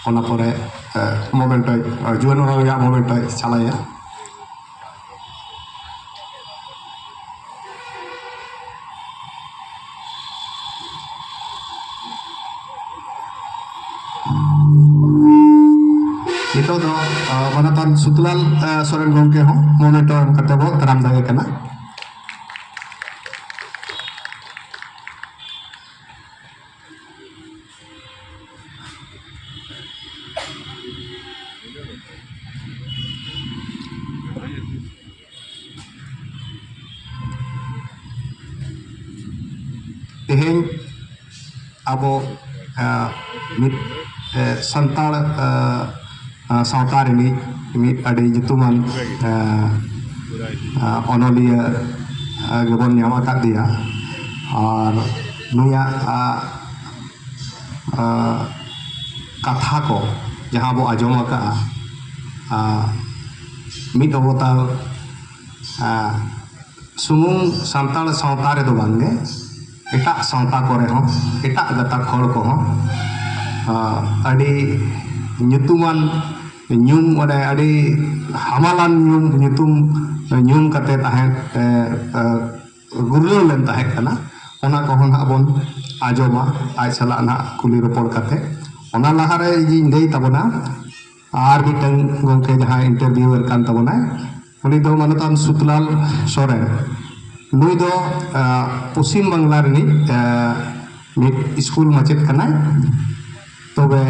ᱚᱱᱟ ᱯᱚᱨᱮ ᱢᱚᱢᱮᱱᱴᱚᱭ ᱡᱩᱣᱟᱹᱱ ᱚᱱᱚᱞ ᱨᱮᱭᱟᱜ ᱢᱚᱢᱮᱱᱴᱚᱭ ᱪᱟᱞᱟᱭᱟ। नितो दो मनतन सुतलाल सोरेन गंके हो मोमेंटो एम कते बो दाराम दागे कना। तेहें अब मित संताल सावता रिनी मित अडी जुतुमान ओनोलिया गेबन ᱧᱟᱢ आकादिया और नुया कथा को जहाँ बो आजम का मित अवतार सुमुंग सान्ताल सावता रे दो बांगे एटा सावता करे हो एटा गतक हर को हो अडी nyutuman nyum ode adi hamalan nyutum nyum kate tahen gurlo len tahen kana ona ko hon abon ajoma ai sala na kuli ropor kate ona lahare jin dei tabona ar mitang gongke jaha interviewer kan tabona uni do manatan Sutlal Soren nui do Poschim Bangla rini mit school macet kanai tobe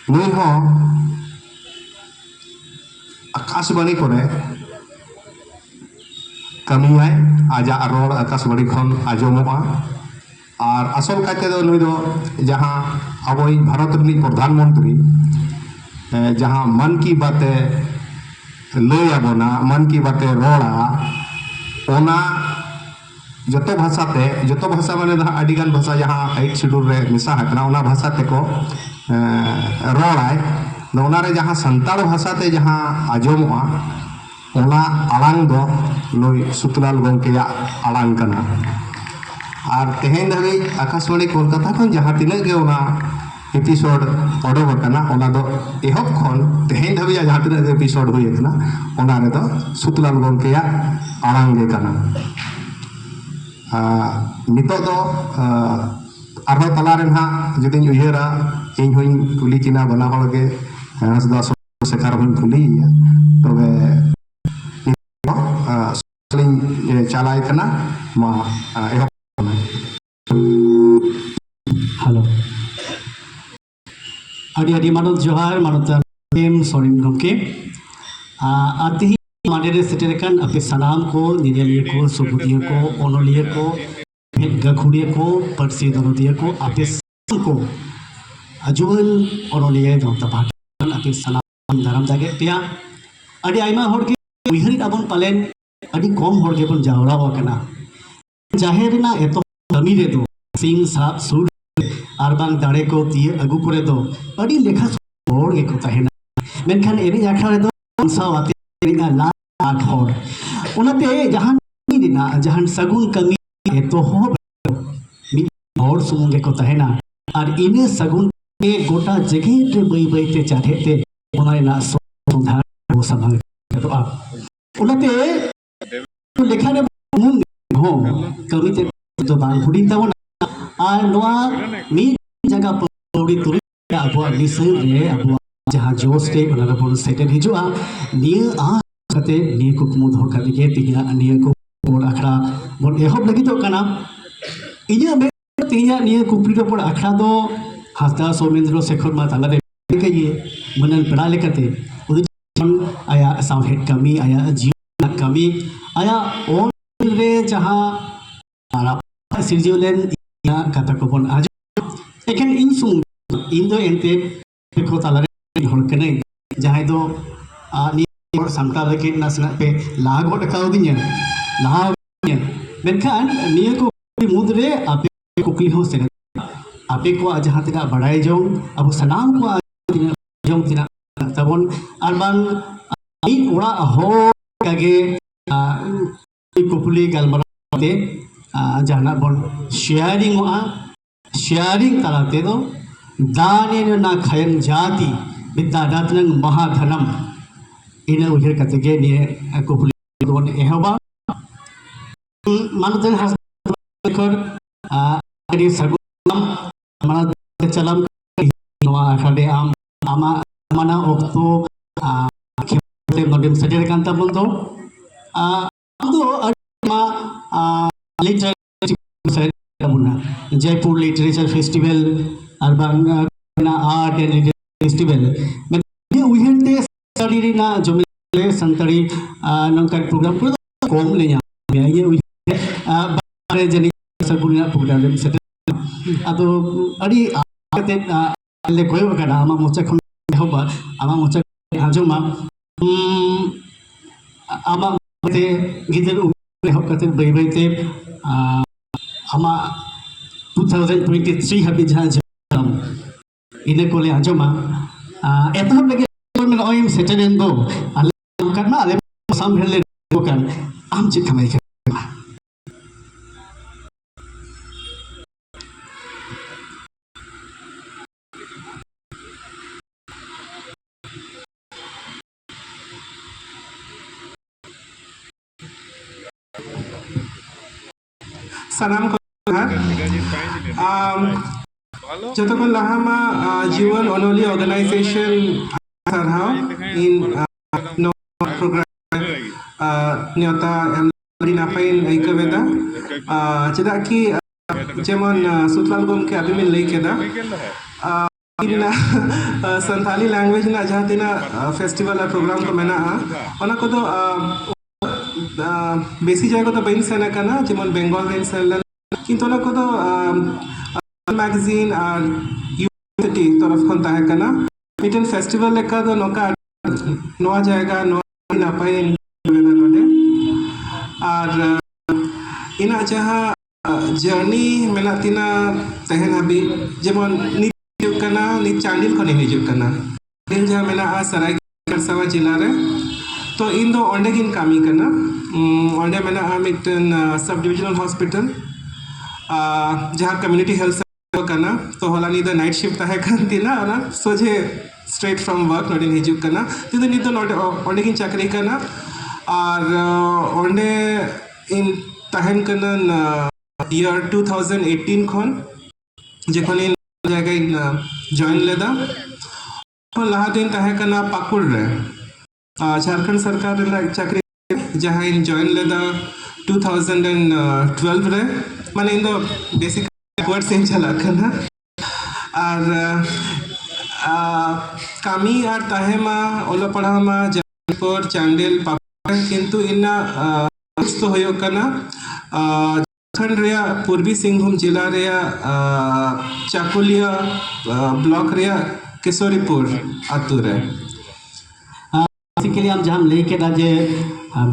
नुई हो आकाशवाणी करे कमियाय आजा road Akashvani खन आजमोगा और असल काते दो नुई दो जहां अब भारत रनी प्रधानमंत्री जहां मन की बातें लय आबोना मन की बातें रोड़ा ओना जतो भाषा माने आदिगान भाषा जहाँ 8 शेड्यूल रे मिसा हकना ओना भाषा ते को रोड़ाय नोनारे जहाँ संताल भाषा ते जहाँ आजमोआ ओना आलांग दो नुई सुतलाल गंकेया आलांग कना और तेहें धाबी आकाशवाणी कोलकाता खन जहाँ तिना गे ओना एपिसोड ओडोक कना ओना दो एहब खन तेहें धाबी जहाँ तिना एपिसोड हुई कना ओना रे दो सुतलाल गंकेया आलांग गे कना नितो दो आरो तलारे ना जुदी उयहरा इन हुई कुली चिना बना हड़गे हंसदा सेकार हुई कुली तबे चलाय कना मा हेलो अड़ी अड़ी मानत जोहार मानत एम सोरेन गंके आती मानेरे सेटेरकान अपे सनाम को निरेलिया को सुबुदिया को ओनोलिया को गखुड़िया को परसी दरोदिया को अपे को अजुन ओनोलिया जोंता भाटन अपे सनाम दाराम जागे पिया अड़ी आइमा होड़ के उइहरी अबन पालेन अड़ी कम होड़ के बन जावड़ा वकना जाहेर ना एतो कमी रे दो सिंग साब सुर आरबांग दाड़े को तिये अगु करे दो अड़ी लेखा होड़ के को ताहेना मेनखान एरी आखरा रे दो सावाते ला आखर उनाते जहान सगुन कमी तो हो और सुमुंगे को तहेना और इने सगुन के गोटा जगह रे बई बईते चाहेते ओनाइना सुधार हो सभाग तो आप उनाते लेखा रे मुंग हो कमी ते तो बांग हुडी तवन आ नोआ मी जगह पौड़ी तुरी अबो मिसर रे अबो जहां जोस रे ओना बन सेटल हिजुआ निय आ कते निय कुकमु दो कदिगे तिया निय को और आखड़ा बोल एहब लगी तो कना इया में तिया निय कुपरी तो पर आखड़ा दो हसदा सोमेंद्र शेखर मा ताला रे के ये मनन पड़ा लेकते उद आया साहेब कमी आया जीवन कमी आया और रे जहां आरा सिरजियोलेन या कथा को बन आज लेकिन इन सुन इन दो एंते को ताला रे हर कने जहां दो और सामटा लगे नासना पे लाग टकाव दिया लाग मेनखान निया को मुद्रे आपे कुकली हो से आपे को जहां तना बड़ाई जो अब सनाम को जो तना तबन अरबान ई ओड़ा हो कागे कुकली गलमराते जहां बन शेयरिंग तलाते दो दानेन ना खयन जाति विद्यादातनंग महाधनम ina ujar katige ni kuhuli don ehaba manuteng haskor adi sagulam mana chalam noa akade ama mana okto khemte nodem seter kan tabon do ado ma literature tabuna Jaipur Literature Festival urban art and literature festival me uherte study na jomile santari nongkar program ko kom le nya ye bare jani sagulina program seter ado adi ate le koy kana ama mocha khon hoba ama mocha ajoma ama te gider hob kate bai bai te ama 2023 habi jahan ina kole ajoma etob lagi men oim setenen do ale karna ale sam hele bukan am chit khamai ka salam ko jotokon lahama जीवन ओनोली organisation sarhau in no program nyota napain aikaweda chedak ki jemon sutlal gomke abimin lay keda in santali language na jaha tina festival or program ko mena ona ko do besi jayga to bain sena kana jemon bengal ren sena kintu ona ko do magazine আর university তরফ খন তাহে কানা মিটেন festival লেকা দো নকা নোয়া জায়গা নোয়া নাপাই নদে আর ইনা যাহা জার্নি মেনাতিনা তেহেন হাবি যেমন নিত কানা নিত চান্ডিল খন হিজুক কানা দিল যাহা মেনা সরাই खरसावा जिला रे तो इन दो ओंडे गिन कामी कना ओंडे मेना मिटेन सब डिविजनल हॉस्पिटल जहाँ कम्युनिटी हेल्थ करना तो होला नी द नाइट शिफ्ट है करती ना ना सोचे स्ट्रेट फ्रॉम वर्क नोटिन हिजुक करना तो नी तो नोट ओंडे की चाकरी करना और ओंडे इन तहन करना ईयर 2018 खन जेखन इन जगह जॉइन लेदा लहा दिन तहे करना पाकुड़ रे झारखंड सरकार रे चाकरी जहाँ इन जॉइन लेदा 2012 रे माने इन दो बेसिक वर्ड से चला करना और कामी और ताहेमा ओला पढ़ामा जयपुर चांडिल पाकुड़ किंतु इना तो होयो करना झारखंड रे पूर्वी सिंहभूम जिला रे चाकुलिया ब्लॉक रे किशोरीपुर आतु रे के लिए हम जहाँ लेके दाजे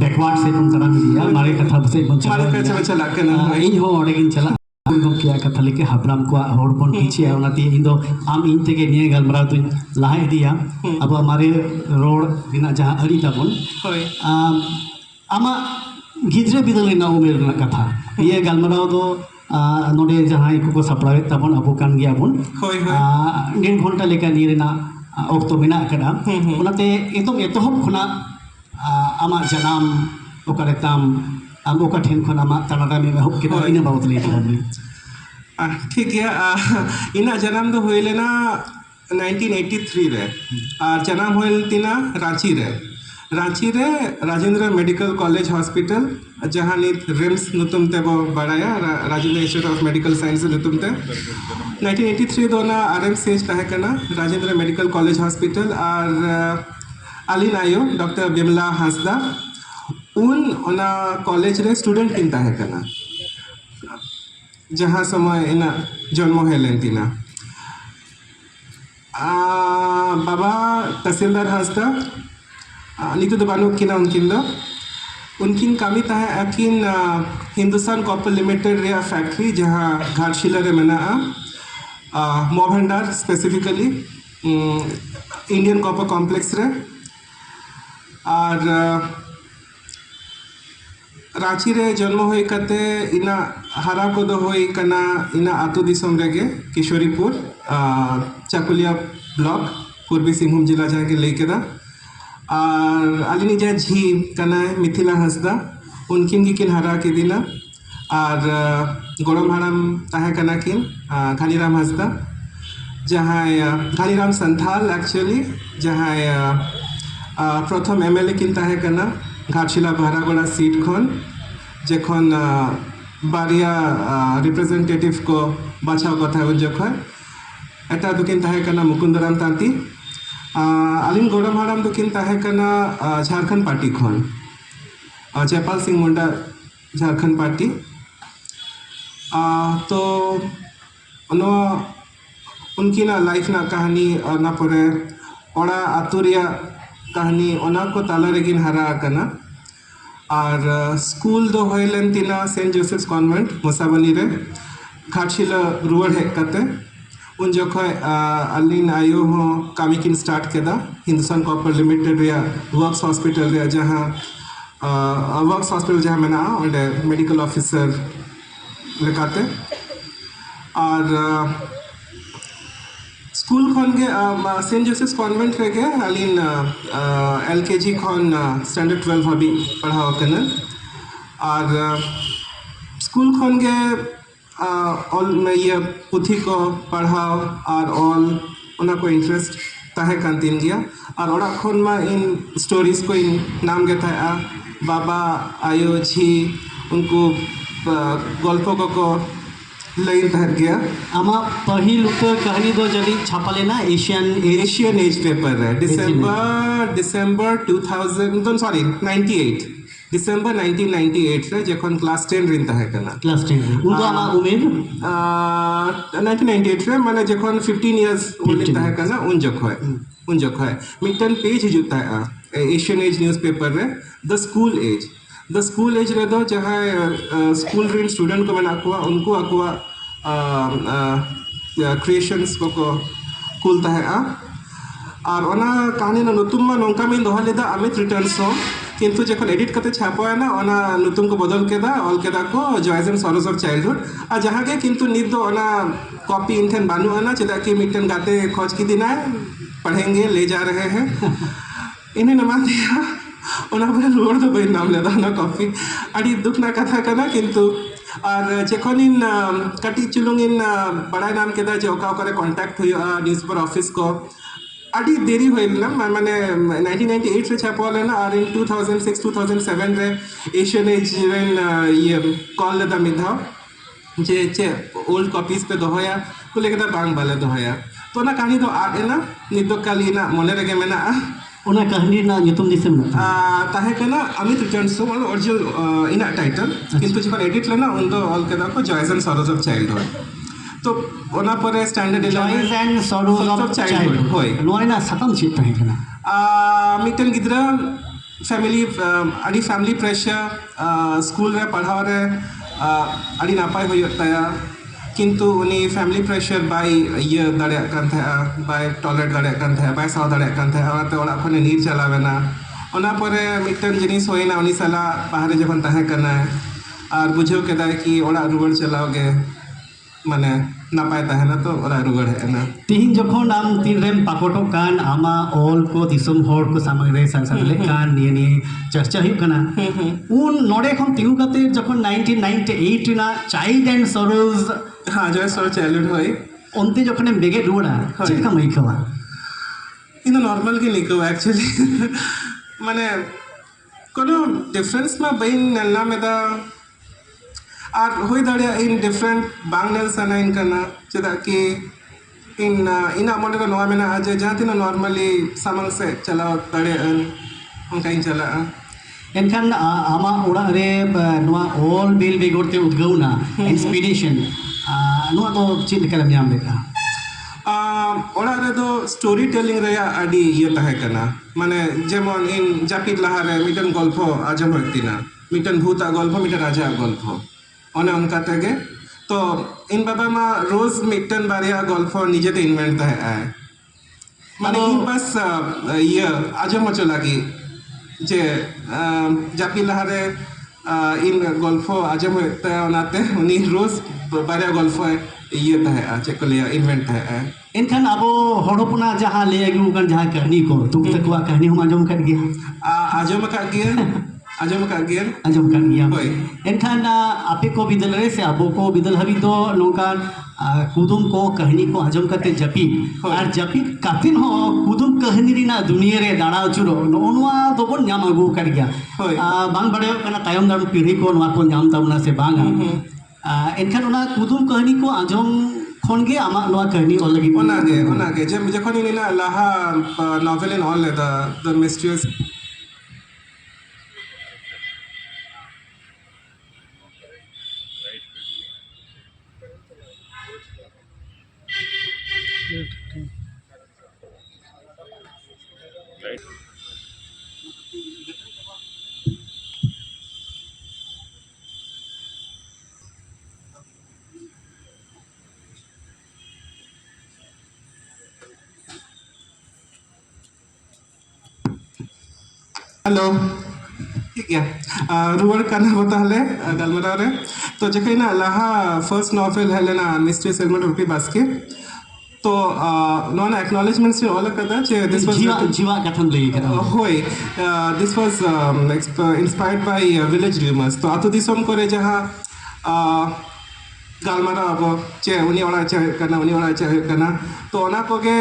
बैकवर्ड से बन चला दिया मारे कथा से बन चला करना इन हो और लेकिन चला क्या कथा लेके हाब्राम को हॉर्पोन पीछे है उन्नति इन दो आम इन के निये गलमरा तो लाहे दिया अब हमारे रोड बिना जहाँ अड़ी तबन आमा गिद्रे बिदल ना उमेर ना कथा ये गलमरा तो नोडे जहाँ को सप्लाय तबन अब कान गया बन 1.5 घंटा लेकर निये ना ऑक्टो मिना कड़ा उन्नते एकदम एतोहब खुना आमा जनाम ओकरे ताम आम ओका ठेन खन आमा तनादा में होब के इन बाबत ले ठीक है इना जन्म दो होइले ना 1983 रे और जन्म होइल तिना रांची रे राजेंद्र मेडिकल कॉलेज हॉस्पिटल जहाँ नित रिम्स नुतुम ते वो बढ़ाया Rajendra Institute of Medical Science नुतुम ते 1983 दोना RMCH तहे करना राजेंद्र मेडिकल कॉलेज हॉस्पिटल और अलीन आयो डॉक्टर बिमला हांसदा उन ओना कॉलेज रे स्टूडेंट किंता है करना जहाँ समय इना जन्म हेलेन तिना बाबा तहसीलदार हांसदा नितु दो बानु किना उनकिन कामी ताहे अकिन हिंदुस्तान कॉपर लिमिटेड रे फैक्ट्री जहाँ घाटशिला रे मेना मो भंडार स्पेसिफिकली इंडियन कॉपर कॉम्प्लेक्स रे और रांची रे जन्म होई कते इना हरा को दो होई कना इना आतु दिसम रेगे किशोरीपुर चाकुलिया ब्लॉक पूर्वी सिंहभूम जिला जाके लेकेदा और अलिनी जा झी कना मिथिला हंसदा उनकिन गिकिन हरा के दिना और गोड़म हाड़ाम ताहे कना किन घानीराम हंसदा जहाँ घानीराम संथाल एक्चुअली जहाँ प्रथम एमएलए किन ताहे कना घाटशिला बहरागोड़ा सीट खन जखन बारिया रिप्रेजेंटेटिव को बाछाव कथा उन जखन एटा दुकिन ताहे कना मुकुंदराम तांती आलिन गोड़म हाड़ाम दुकिन ताहे कना झारखंड पार्टी खन जयपाल सिंह मुंडा झारखंड पार्टी तो उनकी ना लाइफ ना कहानी और ना परे ओड़ा आतुरिया कहानी ओना को ताला रेगिन हरा कना और स्कूल दो होइलेन तिना सेंट जोसेफ्स कॉन्वेंट मोसाबनी रे घाटशिला रुआड़ हेज कते उन जखय अलिन आयो हो कामी किन स्टार्ट केदा हिंदुस्तान कॉपर लिमिटेड रे वर्क्स हॉस्पिटल रे जहां वर्क्स हॉस्पिटल जहां मेना ओंडे मेडिकल ऑफिसर लेकाते और स्कूल खन के सेंट जोसेफ्स कॉन्वेंट रे के अलिन एलकेजी खन स्टैंडर्ड 12 हबी पढ़ाओ कना और स्कूल खन के ऑल में ये पुथी को पढ़ाओ और ऑल उना को इंटरेस्ट ताहे कांतिन गया और ओड़ा खन मा इन स्टोरीज को इन नाम के था बाबा आयो छी उनको गल्प को लाइन तहर गया आमा पहिल उतर कहानी दो जली छापा लेना एशियन एज पेपर है डिसेंबर 2000 सॉरी 98 डिसेंबर 1998 रे जखन क्लास 10 रिन तहे कना क्लास 10 उन तो आमा उमेर 1998 रे माने जखन 15 इयर्स ओल्ड तहे कना उन जखय मिटन पेज जुता है एशियन एज न्यूज़पेपर रे द स्कूल एज रे दो जहाँ स्कूल रिन स्टूडेंट को मना कुआ उनको अकुआ क्रिएशंस को कुलता है और ओना कहानी ना नुतुम मा नोंका में दोहा लेदा अमित रिटर्न्स हो किंतु जखन एडिट करते छापा ना ओना नुतुम को बदल केदा ऑल केदा को joys and sorrows of childhood और जहाँ के किंतु नित दो ओना कॉपी इनथेन बानु आना चेदा कि मिटन गाते खोज की दिना पढ़ेंगे ले जा रहे हैं इन्हें नमा दिया ओना बरे रुआड़ दो बई नाम लेदा ना कॉपी अड़ी दुख ना कथा कना किंतु और जखन इन कटी चुलुंग इन बड़ा नाम केदा जे ओका ओकरे कांटेक्ट हुआ न्यूज़पेपर ऑफिस को अड़ी देरी होइला माने 1998 रे छापवाले ना और इन 2006 2007 रे एशियन एज रेन ये कॉल लेदा मिधा जे ओल्ड कॉपीज पे दोहया को लेकेदा बांग बाले दोहया तो ना कहानी दो आगे ना निदो काली ना मने रेगे मेना उना कहानी ना युतुम दिसम ना ताहे कना अमित रिटर्न्स हो मतलब ओरिजिनल इना टाइटल किंतु जखन एडिट लेना उन दो ऑल केदा को joys and sorrows of childhood तो ओना परे standard joys and sorrows of childhood होय नोय ना सकम चित ताहे कना मिटन गिद्रा फैमिली अड़ी फैमिली प्रेशर स्कूल रे पढ़ाव रे अड़ी नापाय होयताया किंतु उनी फैमिली प्रेशर बाय ये दाड़े कान था बाय टॉयलेट दाड़े कान था बाय साव दाड़े कान था और ओड़ा खने नीर चलावेना ओना परे मिटन जिनिस होइना उनी साला बाहरे जखन ताहे कना और बुझो केदा कि ओड़ा रुगड़ चलाओगे माने नापाय ताहे ना तो ओड़ा रुगड़ है ना तीन जखन आम तीन रेम पाकोटो कान आमा ऑल को दिसम होड़ को सामग रे संसद कान निये चर्चा हुई कना उन नोडे खन तिगु कते जखन 1998 ना चाइल्ड एंड सरोज हाँ जो सर चाइल्डहुड होई उनते जखन बेगे रुड़ा चिका मई खवा इन नॉर्मल के लिखो एक्चुअली माने कोनो डिफरेंस में बइन नल्ला में दा और होई दाड़िया इन डिफरेंट बांग नेल सना इन कना चेदा कि इन इना मोडे का नोआ मेना आज जहाँ तीना नॉर्मली सामंग से चलाओ दाड़े उनका इन चला एनखान आमा ओड़ा रे नोआ ऑल बिल बेगोरते उद्गौना इंस्पिरेशन नोआ तो चीज लेकर नाम लेका ओड़ा रे दो स्टोरी टेलिंग रे अडी ये ताहे कना माने जेमन इन जापिद लहा रे मिटन गल्प आजम होतिना मिटन भूता गल्प मिटन राजा गल्प ओने उनका तेगे तो इन बाबा मा रोज मिटन बारिया गल्प निजेते इन्वेंट ताहे आए माने इन बस ये आजम चला की जे जापिद लहा रे इन गल्फो आजम होता है ओनाते उनी रोज बारे गल्फो ये तहे चेक को लिया इन्वेंट है एनखान अब हड़ हपना जहाँ ले आगू गन जहाँ कहनी को तुम तकवा कहनी हम आजम कर गया आजम का गियर आजम का गियर आजम कर गया होय एनखान आपे को बिदल रे से अबो को बिदल हबी तो नौकान कुदुम को कहनी को आजम करते जपी और जपी कातिन हो कुदुम कहनी रिना दुनिया रे दाड़ा चुरो नोनवा तो बन नाम आगू कर गया होय बांग बड़े कना तायम दाम पीढ़ी को नवा को नाम ताबना से बांगा एनखान ओना कुदुम कहनी को आजम खन गे आमा नवा कहनी ऑल लगी ओनागे जब जखन इना लाहा novel in all the mysterious hello ठीक है रुवर करना होता है गलमरा रे तो जखे ना लाहा फर्स्ट नॉवेल है लेना मिस्ट्री सेगमेंट रुपी बास्के तो नॉन एक्नॉलेजमेंट्स से ऑल करता है दिस वाज जीवा कथन ले होय this was inspired by village rumours तो आतो दिसम करे जहां गालमारा अब चे उनी ओड़ा चे करना उनी ओड़ा चे करना तो ओना कोगे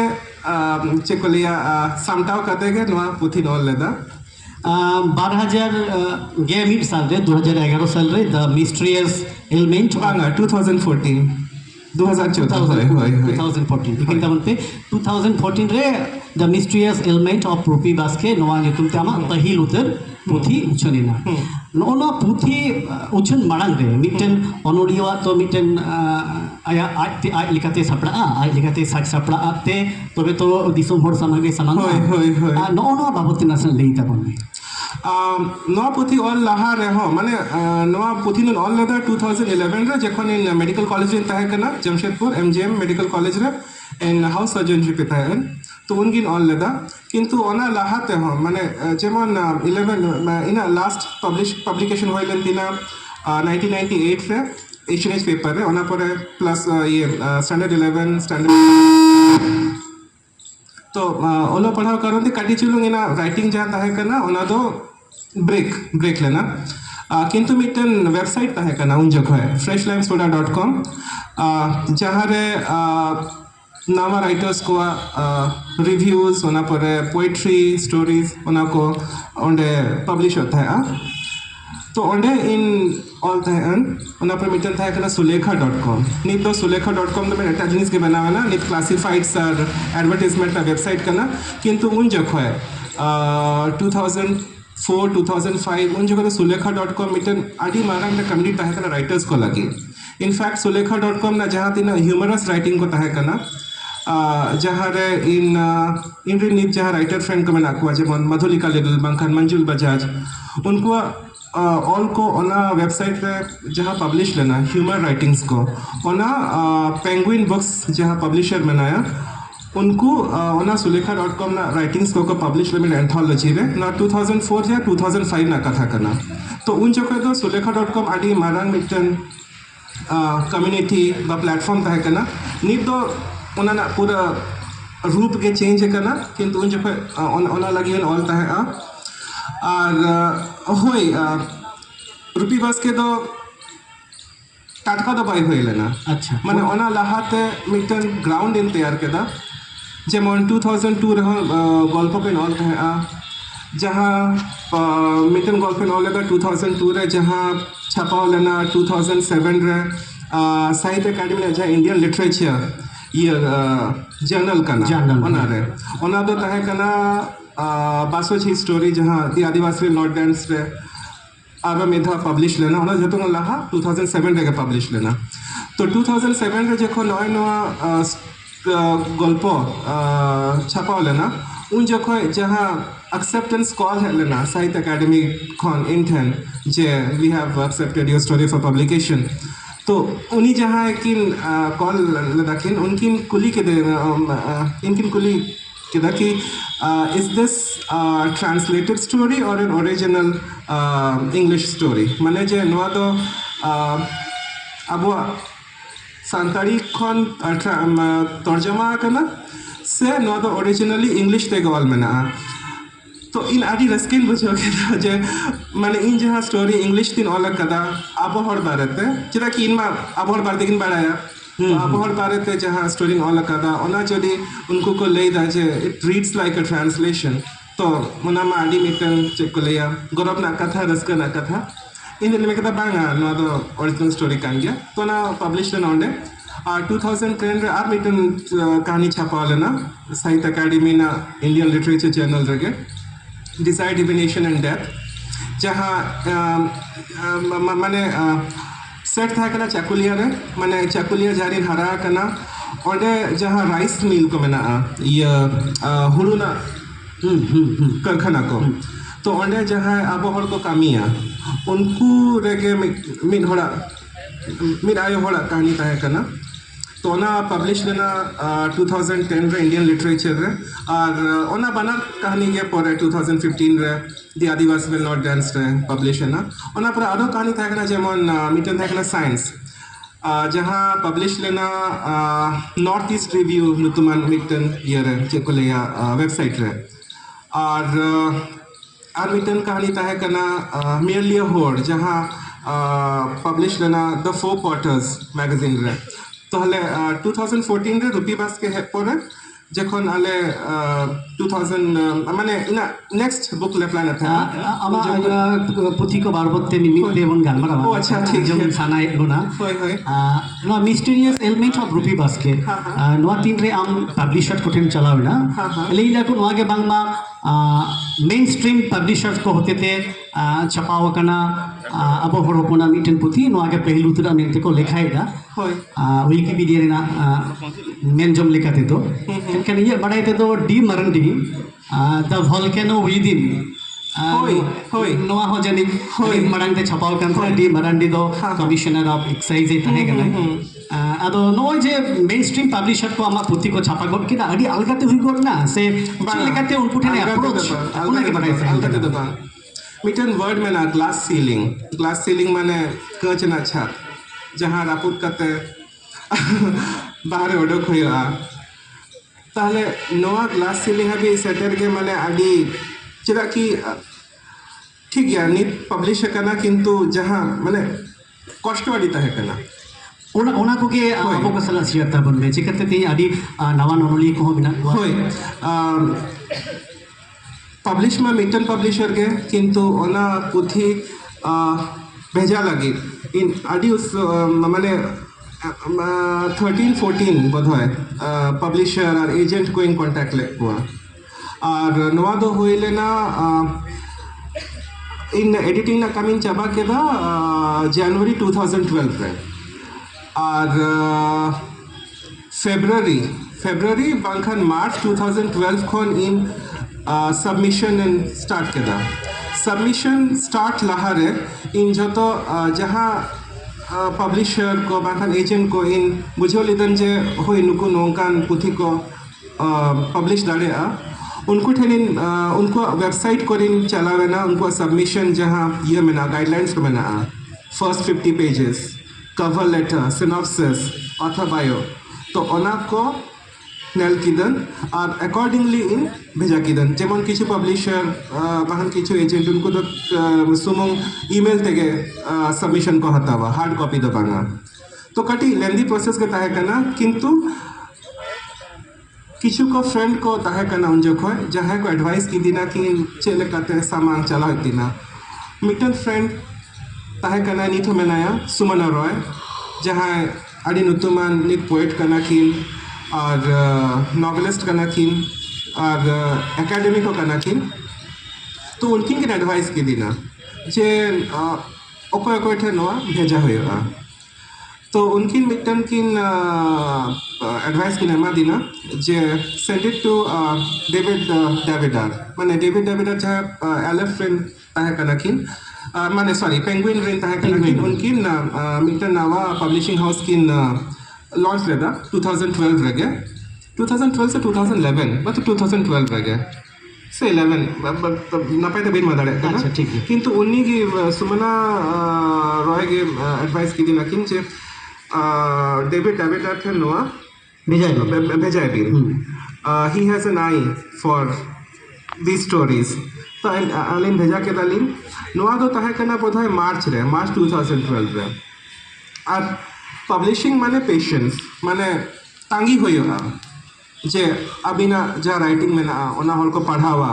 चे को लिया सामटाव करते के नवा पुथी नॉल लेदा 2011 साल रे 2011 साल रे द मिस्ट्रियस एलिमेंट बांगा 2014 2014 लेकिन तमन पे 2014 रे द मिस्ट्रियस एलिमेंट ऑफ रूपी बास्के नवा नितुम तामा पहिल उतर पुथी उछनिना नोना पुथी उछन मांग रे मिटन अनोडिया तो मिटन आया आज लिखाते सपड़ा आज लिखाते साक सपड़ा आते तबे तो दिसम होर समागे समान होय नोना बाबत नसन लेई तबन नवा पुथी ऑल लाहा रे हो माने नवा पुथी न ऑल लेदा 2011 रे जखन इन मेडिकल कॉलेज इन ताहे कना जमशेदपुर एमजीएम मेडिकल कॉलेज रे इन हाउस सर्जनशिप पे ताहे तो उनगिन ऑल लेदा किंतु ओना लाहाते हो माने जेमन 11 इना लास्ट पब्लिकेशन होइलन तिना 1998 रे एशियन पेपर रे ओना पर प्लस ये स्टैंडर्ड 11 स्टैंडर्ड तो ओलो पढ़ाव करते काटी चुलुंग इना राइटिंग जहाँ ताहे कना ओना दो ब्रेक लेना किंतु मिटन वेबसाइट ताहे कना उन जगह freshlimesoda.com जहाँ रे नामा राइटर्स को रिव्यूज ओना पर पोएट्री स्टोरीज ओना को ओंडे पब्लिश होता है तो ओंडे इन ऑल तहन ओना पर मिटन था कना सुलेखा.com नित दो सुलेखा.com तो मैं एटा जिनिस के बनावा ना नित क्लासिफाइड्स और एडवर्टाइजमेंट का वेबसाइट करना किंतु उन जगह है 2004 2005 उन जगह सुलेखा.com मिटन आदि मारंग ना कम्युनिटी ताहे कना राइटर्स को लगी इनफैक्ट सुलेखा.com ना जहाँ तीन ह्यूमरस राइटिंग को ताहे कना जहाँ रे इन नित जहाँ राइटर फ्रेंड को मैं नाकुआ जेमन मधुलिका लिटिल बंखन मंजुल बजाज उनको ऑल को ओना वेबसाइट पे जहाँ पब्लिश लेना ह्यूमर राइटिंग्स को ओना पेंगुइन बुक्स जहाँ पब्लिशर बनाया उनको ओना सुलेखा.com ना राइटिंग्स को पब्लिश लेमिन एंथोलॉजी रे ना 2004 या 2005 ना कथा करना तो उन जगह तो सुलेखा.com आदि मारांग मिटन कम्युनिटी बा प्लेटफॉर्म ताहे कना नित दो ओना ना पूरा रूप के चेंज करना किंतु उन जगह ओना लगी ऑल ताहे और होय रुपी बस के तो टाटका तो बाई होई लेना अच्छा माने ओना लाहाते मिटन ग्राउंड इन तैयार केदा जेमन 2002 रह गल्प पे नॉल कहे जहाँ मिटन गल्प पे नॉल लेगा 2002 रे जहाँ छापा लेना 2007 रे साहित्य अकादमी जहाँ इंडियन लिटरेचर ये जर्नल कना ओना रे ओना दो तहे कना बासोच ही स्टोरी जहाँ दी आदिवासी लॉर्ड डांस रे आबा मेधा पब्लिश लेना ओना जतो लाहा 2007 रे पब्लिश लेना तो 2007 रे जखन नय नवा गल्प छापा लेना उन जगह जहाँ एक्सेप्टेंस कॉल है लेना साहित्य अकादमी खन इंथन जे we have accepted your story for publication तो उन्हीं जहाँ किन कॉल लदाखिन उनकिन कुली के दे इनकिन कुली कि is this a translated story or an original English story माने जे नोआ दो अबो सानताड़ी खन तर्जमा करना से नोआ दो ओरिजिनली इंग्लिश ते ऑल मेना तो इन आदि रस्किन बुझो के जे माने इन जहां स्टोरी इंग्लिश तीन ऑल कदा आबो हर बारते चेदा कि इन मा आबो हर बारते किन बाड़ाया आबो हर बारते जहां स्टोरी ऑल कदा ओना जदि उनको को ले दा जे it reads like a translation तो मना मा आदि मिटन चेक को लेया गौरव ना कथा रस्का ना कथा इन में कदा बांगा नो दो ओरिजिनल स्टोरी कान गया तो ना पब्लिश न ओंडे 2010 रे आर मिटन कहानी छापा लेना साहित्य अकादमी ना इंडियन लिटरेचर जर्नल रगे डिजायर डिविनेशन एंड डेथ जहाँ माने सेट था कना चाकुलिया रे माने चाकुलिया जारी हरा कना ओंडे जहाँ राइस मिल को मेना ये हुलू ना कारखाना को तो ओंडे जहाँ आबो हर को कामिया उनको रेगे मिन होड़ा मिन आयो होड़ा कहानी ताहे कना तो ओना पब्लिश लेना 2010 रे इंडियन लिटरेचर रे और ओना बना कहानी के पर 2015 रे दी आदिवासी विल नॉट डांस रे पब्लिश है ना ओना पर आरो कहानी था ना जेमन मिटन था ना साइंस जहाँ पब्लिश लेना नॉर्थ ईस्ट रिव्यू नुतुमान मिटन ये रे चेकोलेया वेबसाइट रे और मिटन कहानी था कना मियरली होड़ जहाँ पब्लिश लेना द फोर क्वार्टर्स मैगजीन रे तो हले 2014 रे रूपी बास के पर जखन आले 2000 माने इना नेक्स्ट बुक ले प्लान था आमा पुथी को बारबते मिमित देवन गालमारा ओ अच्छा ठीक जम है सानाय गुना होय होय नो मिस्टीरियस एलिमेंट ऑफ रूपी बास के नो तीन रे आम पब्लिशर कोठेन चलावेना लेला को नोआ के बांगमा मेन स्ट्रीम पब्लिशर्स को होते थे छपाव कना अब हर होपना मिटन पुथी नोआ के पहलू तुरा मेनते को लिखाएगा होय विकिपीडिया रेना मेन जम लिखाते तो एनकन ये बड़ाइते तो डी मरंडी द वोल्केनो विदिन होय होय नोआ हो जनी होय मरंग ते छपाव kan था डी मरंडी दो कमिश्नर ऑफ एक्साइज ए तहे गना अदो नो जे मेन स्ट्रीम पब्लिशर को आमा पुथी को छापा गो कि अडी अलगाते हुई गो ना से लेकाते उनको ठने अप्रोच उना के बड़ाइते अलगाते दबा मिटन वर्ड में ना ग्लास सीलिंग माने कच ना छत जहाँ रापुत कते बाहर ओडक हुआ ताहले नोआ ग्लास सीलिंग हबी सेटर के माने आडी चेदा कि ठीक है नित पब्लिश करना किंतु जहाँ माने कष्ट आडी ताहे कना ओना को के आपको कसला सियाता बनबे चिकते ती आडी नवा नोनली को बिना होय पब्लिश में मिटन पब्लिशर के किंतु ओना पुथी भेजा लगी इन आडी उस माने 13-14 बोध है पब्लिशर और एजेंट को इन कांटेक्ट ले हुआ और नवा दो हुई लेना इन एडिटिंग ना कमिंग चाबा के दा जनवरी 2012 रे और फेब्रुआरी बांखन मार्च 2012 खन इन सबमिशन एंड स्टार्ट के दा सबमिशन स्टार्ट लहारे इन जतो जहाँ पब्लिशर को बाखान एजेंट को इन बुझो लिदन जे होई नुको नोंकान पुथी को पब्लिश दाड़ेआ उनको ठेनिन उनको वेबसाइट को रिन चलावेना उनको सबमिशन जहाँ ये मेना गाइडलाइंस को मेना first 50 pages cover letter synopsis author bio तो ओना को नेल किदन और अकॉर्डिंगली इन भेजा किदन जेमन किछु पब्लिशर बाहन किछु एजेंट उनको तो सुमुंग ईमेल तेगे सबमिशन को हतावा हार्ड कॉपी दो बांगा तो कटी लेंदी प्रोसेस के ताहे कना किंतु किछु को फ्रेंड को ताहे कना उन जो खोय जहां को एडवाइस की दिना कि चले काते सामान चला दिना मिटन फ्रेंड ताहे कना नीथो मेनाया सुमन रॉय जहां आडी नुतुमान नित पोएट कना किन और नॉवेलिस्ट कना किन और एकेडमिक कना किन तो उनकिन के एडवाइस की दिना जे ओको ओको ठे नोआ भेजा होया तो उनकिन मिटन किन एडवाइस की नमा दिना जे send it to David Davidar माने डेविड डेविडार जहाँ एलेफ रेन ताहे कना किन माने सॉरी पेंगुइन रेन ताहे कना किन उनकिन मिटन नावा पब्लिशिंग हाउस किन लॉन्च लेदा 2012 रगे 2012 से 2011 मतलब 2012 रगे से 11 नपाय तो बिन मदाड़े कना अच्छा, ठीक है। किंतु उन्नी की सुमना रॉय के एडवाइस की दिना किन जे डेविड थे नोआ भेजाई भेजाय बिन ही has an eye for these stories तो अलिन भेजा के दालिन नोआ दो ताहे कना बोधाय मार्च 2012 रे और पब्लिशिंग माने पेशेंस माने तांगी होयोगा जे अबिना जा राइटिंग में ना ओना हॉल को पढ़ावा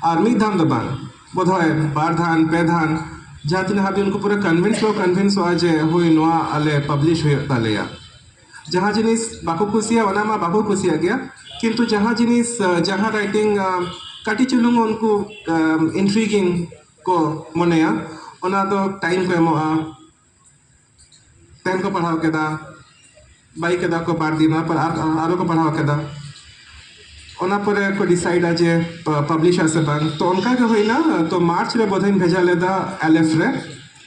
और मिद धान दो बान बोधाय बार धान पे धान जहाँ तीन हाबी उनको पूरा कन्विंस हुआ जे हुई नोआ अले पब्लिश हुई तालेया जहाँ जिनिस बाको कुसिया ओना मा बाको कुसिया गया किंतु जहाँ जिनिस जहाँ राइटिंग काटी चुलुंग उनको इंट्रीगिंग को मनेया ओना तो टाइम को एमोआ टाइम को पढ़ाओ केदा बाई केदा को बार दिना पर आरो को पढ़ाओ केदा ओना पर को डिसाइड आजे पब्लिश आसे बांग तो उनका के होई ना तो मार्च रे बोधन भेजा लेदा एलएफ रे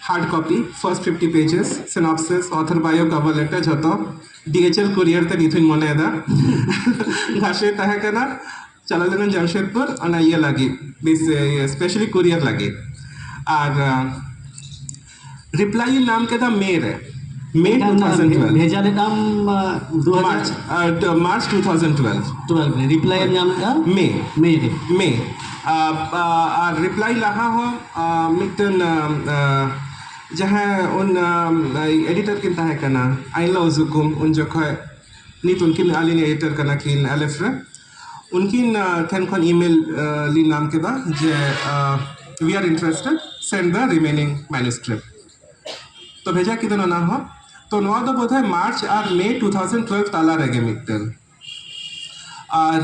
hard copy first 50 pages synopsis author bio cover letter जतो डीएचएल कुरियर ते निथुन मनेदा घासे तहे कना चला लेना जमशेदपुर और ये लगी स्पेशली कुरियर लगी और रिप्लाई नाम के था मे 2012 भेजा ले नाम मार्च 2012 रिप्लाई नाम का मे और रिप्लाई लहा हो मिटन जहाँ उन एडिटर किन ताहे कना आइला उजुकुम उन जखय नित उनकिन आलिन एडिटर कना किन एलएफ रे उनकिन थेन खन ईमेल ली नाम के दा जे we are interested send the remaining manuscript तो भेजा कितना ना हो तो नोआ दो बोध है मार्च और मे 2012 ताला रह मित्तल और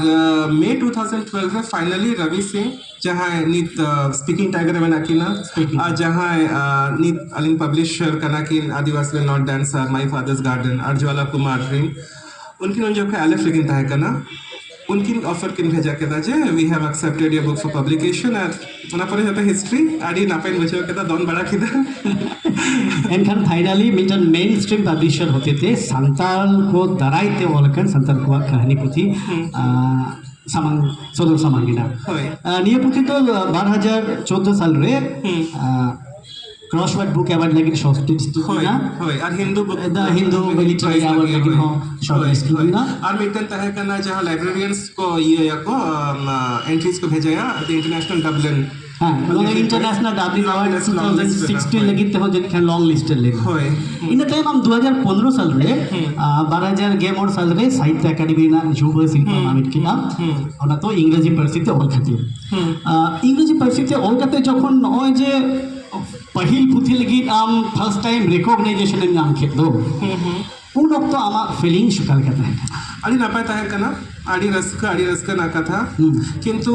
मे 2012 में फाइनली रवि सिंह जहाँ नित स्पीकिंग टाइगर में नाकिना जहाँ नित अलिन पब्लिशर कनाकिन Adivasi will not dancer my father's garden और ज्वाला कुमार ड्रीम उनकी उन जो एलएफ लेकिन ताहे कना उनकी ऑफर किन भेजा के दाजे we have accepted your book for publication और उना पर होता हिस्ट्री आडी नापेन बचो के दा दोन बड़ा किदा एनखान फाइनली मिटन मेन स्ट्रीम पब्लिशर होते थे संताल को दराइते वलकन संताल को कहानी पुथी सामान सोदर सामान गिना निये पुथी तो 2014 साल रे क्रॉसवर्ड बुक अवार्ड लगी शॉर्टलिस्ट ना होय और Hindu book the Hindu literary award लगी हो शॉर्टलिस्ट ना और मिटन तहे करना जहां लाइब्रेरियंस को ये या को एंट्रीज को भेजा द इंटरनेशनल डबलिन हां मतलब इंटरनेशनल डबलिन अवार्ड 2016 लगी तो जन खान लॉन्ग लिस्ट ले होय इन टाइम हम 2015 साल रे 12000 गेम और साल रे साहित्य एकेडमी ना जुब शिल्प नामित किना ओना तो इंग्रेजी परिस्थिति और खातिर इंग्रेजी परिस्थिति और कते যখন নয় যে पहिल पुथी लगी आम फर्स्ट टाइम रिकॉग्नाइजेशन नाम खेत दो उन वक्त आमा फीलिंग शुकाल कथा है अड़ी नापाय ताहे कना अड़ी रस्का ना कथा किंतु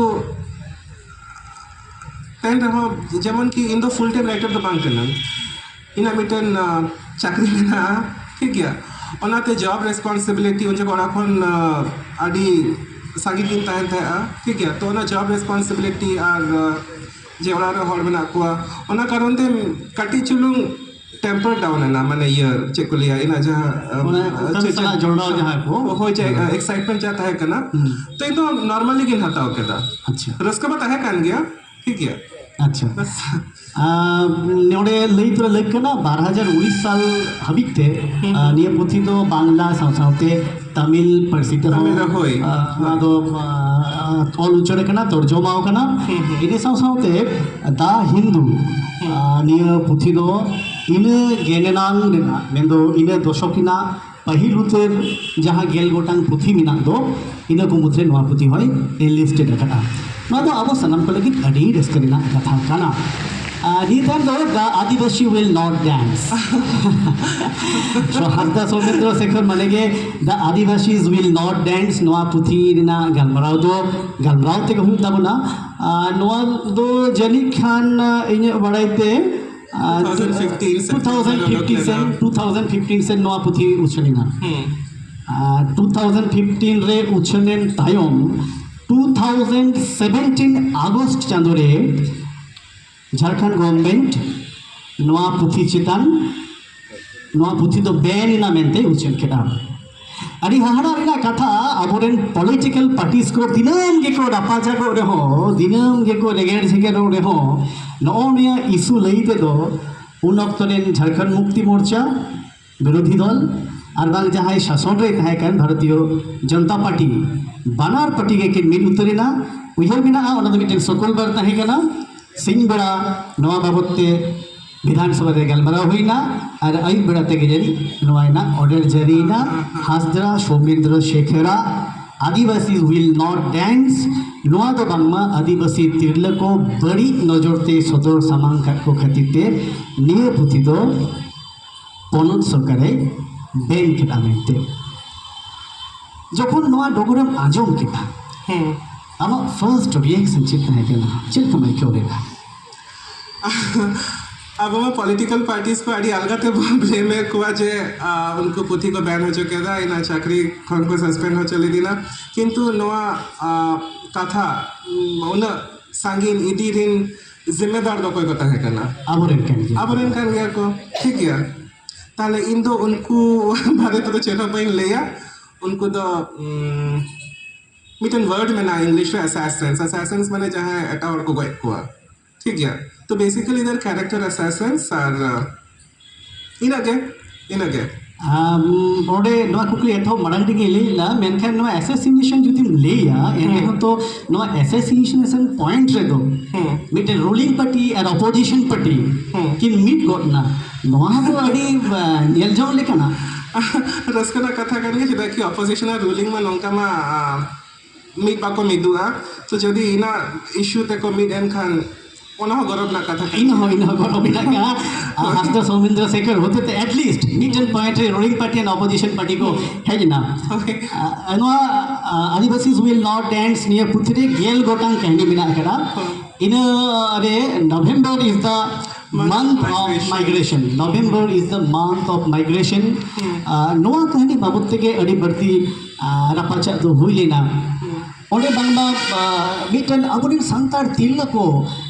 तेन रहो जेमन की in the full time writer तो बांग करना इना मिटन चाकरी में ठीक है ओनाते जॉब रेस्पॉन्सिबिलिटी उन जो कोन अड़ी सागी दिन ताहे था ठीक है तो ना जॉब रेस्पॉन्सिबिलिटी और जे ओना रे हॉल बना को ओना कारण ते कटी चुलुंग टेम्पर डाउन है ना माने ये चेकुलिया इना जहां जोड़ाओ जहां को हो जाए एक्साइटमेंट जाता है कना तो ये तो नॉर्मली गिन हता हो केदा अच्छा रस्का बता है कान गया ठीक है अच्छा नोड़े लई तो लग ना 2019 साल हबिते निये पुथी तो बांग्ला सावसावते तमिल परिस्थिति हो ना तो ऑल उच्चारण करना तर्जुमा करना इने सावसावते द हिंदू निये पुथी दो इने गेनेनांग देना मेंदो इने दशकिना पहिल उतर जहाँ गेल गोटांग पुथी मिना दो इने को मुद्रे नवा पुथी होय एनलिस्टेड कटा ना तो अब सनम को लगी अड़ी रेस्करिना कथा काना निधन दो the Adivasi will not dance so हरदा सौमित्र शेखर मानेगे the Adivasis will not dance नवा पुथी ना गलमराव ते कहूं तबना नवा दो जनी खान इने बड़ाइते 2015 से नवा पुथी उछलिना 2015 रे उछलेन तायम 2017 आगस्ट चांदो रे झारखंड गवर्नमेंट नवा पुथी चितान नवा पुथी तो बैन इना मेनते उछल केदा अड़ी हाहाड़ा रेना कथा अबोरेन पॉलिटिकल पार्टीज को दिनम गेको रापाजा को रेहो दिनम गेको लेगेर झेगे रेहो नोनिया इशू लईते दो उन ऑक्ट रेन झारखंड मुक्ति मोर्चा विरोधी दल और बांग जहां शासन रे तहकन भारतीय जनता पार्टी बानार पार्टी के किन मिल उतरेना उयहर बिना ओना दो मिटेन सकल बार तहकना सिंह बड़ा नवा बाबते विधानसभा रे गलमरा हुईना और अयुब बेड़ा तेगे जरी नवाइना ऑर्डर जरीना हासदरा सौमिंद्र शेखरा आदिवासी विल नॉट डांस नवा दो बांगमा आदिवासी तिरला को बड़ी नजरते सदर सामान को खतिते निये पुथि दो पनत सरकारे बैन केटा मेनते जखन नवा डगरम आजम केटा आमा फर्स्ट रिएक्शन चित है केना चित कमाई क्यों रेगा अब मैं पॉलिटिकल पार्टीज को अड़ी अलगाते ब्लेम कुआ जे उनको पुथी को बैन हो चुके था इना चाकरी खन को सस्पेंड हो चली दिना किंतु नवा कथा उन सांगिन इडी रिन जिम्मेदार दो कोई कथा है करना अबरेन कान गया को ठीक है ताले इन दो उनको बारे तो चेता पाइन लेया उनको तो मिटन वर्ड में ना इंग्लिश में assassins माने जहाँ एटा और को गए कुआ ठीक है तो basically their character assassins are in again ओडे नवा कुकली एथो मडंग दिगे लेला मेनखान नवा assassination जुदी लेया एने तो नवा assassination पॉइंट रे दो मिटे रूलिंग पार्टी और ऑपोजिशन पार्टी किन मीट गोटना नवा तो अड़ी नेल जोन लेकना रसकना कथा करगे जेदा कि ऑपोजिशन और रूलिंग में नोंका मा मीट बाको मिदुआ तो जदी इना इशू ते को मिट एन खान ओना गौरव ना कथा इन हो गौरव बिना का हासदा सौमिंद्र शेखर होते तो एटलीस्ट मिडल पॉइंट रे ruling party and opposition party को है ना नवा आदिवासी विल नॉट डांस नियर पुथरे गेल गोटांग कहनी बिना करा इन अरे November is the month of migration November is the month of migration नवा कहनी बाबत के अड़ी बढ़ती रापाचा तो हुई लेना ओने बांगबा मिटन अबुन संतार तिल को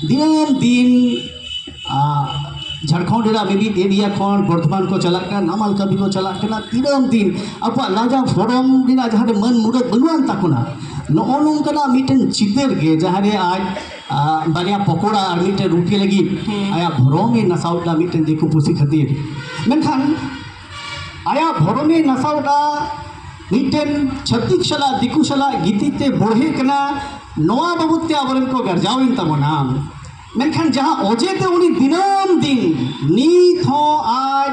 दिन दिन झारखंड रा विविध एरिया खन बर्धमान को चला का नामाल कवि को चला का दिनम दिन अब लाजा फोरम दिना जहाँ मन मुरत बनुआन ताकुना नौ नोंकना मिटन चितर गे जहाँ आज बारिया पकोड़ा और मिटन रोटी लगी आया भरों में नसाउटा मिटन देखो पुसी खातिर मेनखान आया भरों में नसाउटा मिटन छत्तीस सला दिकू सला गीतीते बढ़े कना नवा बाबूते आबरन को गर्जाविन तमना मेनखान जहाँ अजेते उनी दिनम दिन नीत हो आज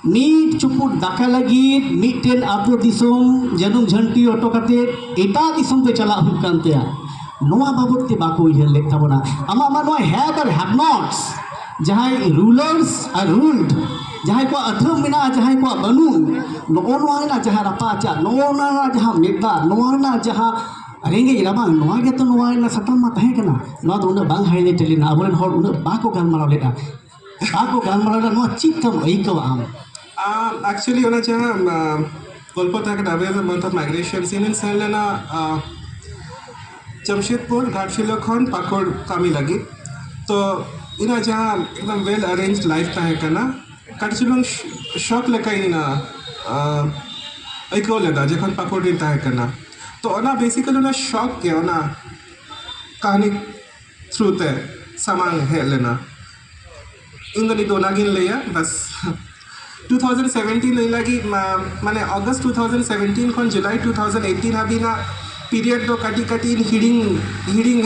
नीट चुपुट दाका लगी मिटन आतो दिसोम जनुम झंटी ऑटो काते एटा दिसोम पे चला हुई कांते नवा बाबूते बाको ये लेख तमना आमा आमा नवा हैव और हैव नॉट्स जहाँ रूलर्स आर रूल्ड जहाँ को अथम मिना जहाँ को बनू नोना जहाँ रपाचा नोना जहाँ मेदा नोना जहाँ रेंगे राबांग नोआ के तो नोआ ना सतम मा तहे कना नोआ तो उन बांग हाईलाइट लेना अबरेन हर उन बाको गालमाराव लेना बाको गालमाराव नोआ चित्तम ऐको आम एक्चुअली होना जहाँ कोलकाता के डाबे में मंथ ऑफ माइग्रेशन सीन सेल लेना जमशेदपुर घाटशिला खन पाकोड़ कामी लगी तो इना जहाँ एकदम वेल अरेंज्ड लाइफ तहे कना काटचुलंग शॉक लेका इना ऐको लेदा जखन पाकोड़ दिन तहे कना तो ओना बेसिकली ओना शॉक के ओना कहानी थ्रू ते सामान है लेना इन दोनों दोना गिन लिया बस 2017 नहीं लगी माने अगस्त 2017 खन जुलाई 2018 हाबी ना पीरियड दो काटी काटी हिडिंग हिडिंग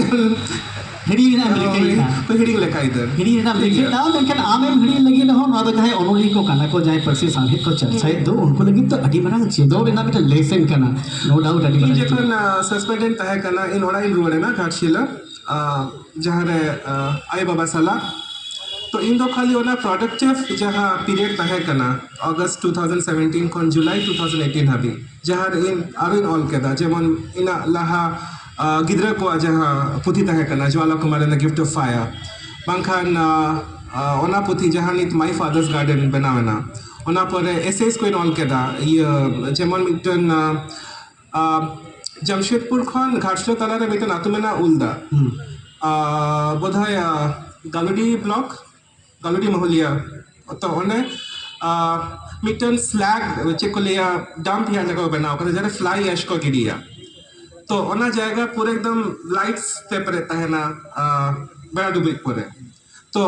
लेका इधर हिड़ी ना लेकिन ना लेकिन आमे हिड़ी लगी ना हो ना तो चाहे ओनोली को काना को जाए परसी साहे को चर्चा दो उनको लगी तो अडी बना चेदो बिना बिटा लेसन करना नो डाउट अडी बना जखन सस्पेंडेड तहे करना इन ओडा इन रोड है ना घाटशिला जहाँ रे आई बाबा सला तो इन दो खाली ओना प्रोडक्टिव जहाँ पीरियड तहे करना अगस्त 2017 खन जुलाई 2018 हाबी जहाँ इन आरो ऑल केदा जेमन इना लाहा गिद्रा को जहाँ पुथी तहे करना Jwala Kumar and the gift of fire बांखान ओना पुथी जहाँ नित माई फादर्स गार्डन बनावेना ओना पर एसेस को ऑल केदा ये जेमन मिटन जमशेदपुर खन घाटशिला तालारे मिटन आतुमेना उल्दा बोधाय गालुडी ब्लॉक गालुडी महलिया तो ओने मिटन स्लैग चे को लिया डंप या जगह बनाओ कर जरा फ्लाई ऐश को गिरिया तो ओना जाएगा पूरे एकदम लाइट्स ते परे तहना बड़ा डुबिक परे तो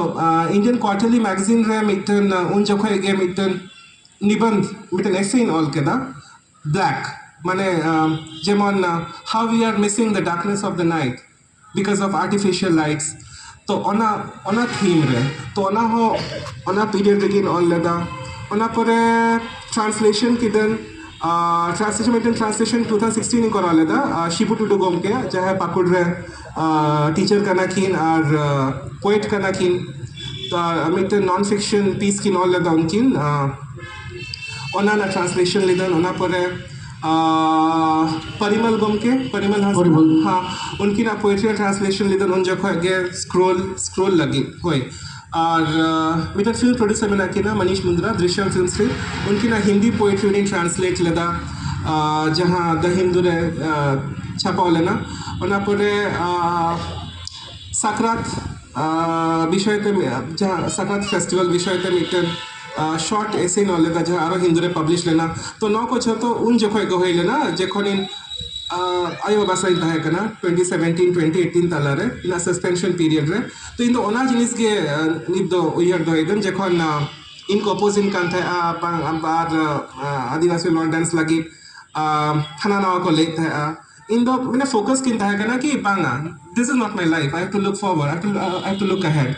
इंडियन क्वार्टरली मैगजीन रे मिटन उन जगह गे मिटन निबंध मिटन ऐसे इन ऑल केदा ब्लैक माने जेमन how we are missing the darkness of the night because of artificial lights तो ओना थीम रे तो ओना पीरियड रेगिन ऑल लेदा ओना परे ट्रांसलेशन किदन ट्रांसलेशन मिटन ट्रांसलेशन 2016 करा लेदा शिबू टुडू गोमके जहाँ पाकुड़ रे टीचर कना किन और पोएट कना किन तो मिटन नॉन फिक्शन पीस किन ऑल लेदा उनकिन ओना ना ट्रांसलेशन लेदन ओना परे परिमल गोमके परिमल हाँ उनकी ना पोएट्री ट्रांसलेशन लेदन उन जगह गे स्क्रोल लगी होय और मिटर फिल्म प्रोड्यूसर में ना ना मनीष मुंद्रा दृश्यम फिल्म से उनकी ना हिंदी पोएट्री उन्हें ट्रांसलेट लेदा जहाँ द हिंदू रे छापा लेना उना परे सकरात विषय पे जहाँ सकरात फेस्टिवल विषय पे मिटर शॉर्ट ऐसे न लेदा जहाँ आरो हिंदू रे पब्लिश लेना तो नौ कुछ तो उन जगह गो लेना जखन इन आयो बासा इन ताहे कना 2017 2018 ताला रे इन सस्पेंशन पीरियड रे तो इन तो ओना जिनिस गे निद दो उयर दो इदन जखन इन को अपोज इन कान थाहे बार आदिवासी लॉन्ग डांस लगी थाना नाव को लेक थाहे इन दो मैंने फोकस किन थाहे कना कि बांगा this is not my life I have to look forward I have to look ahead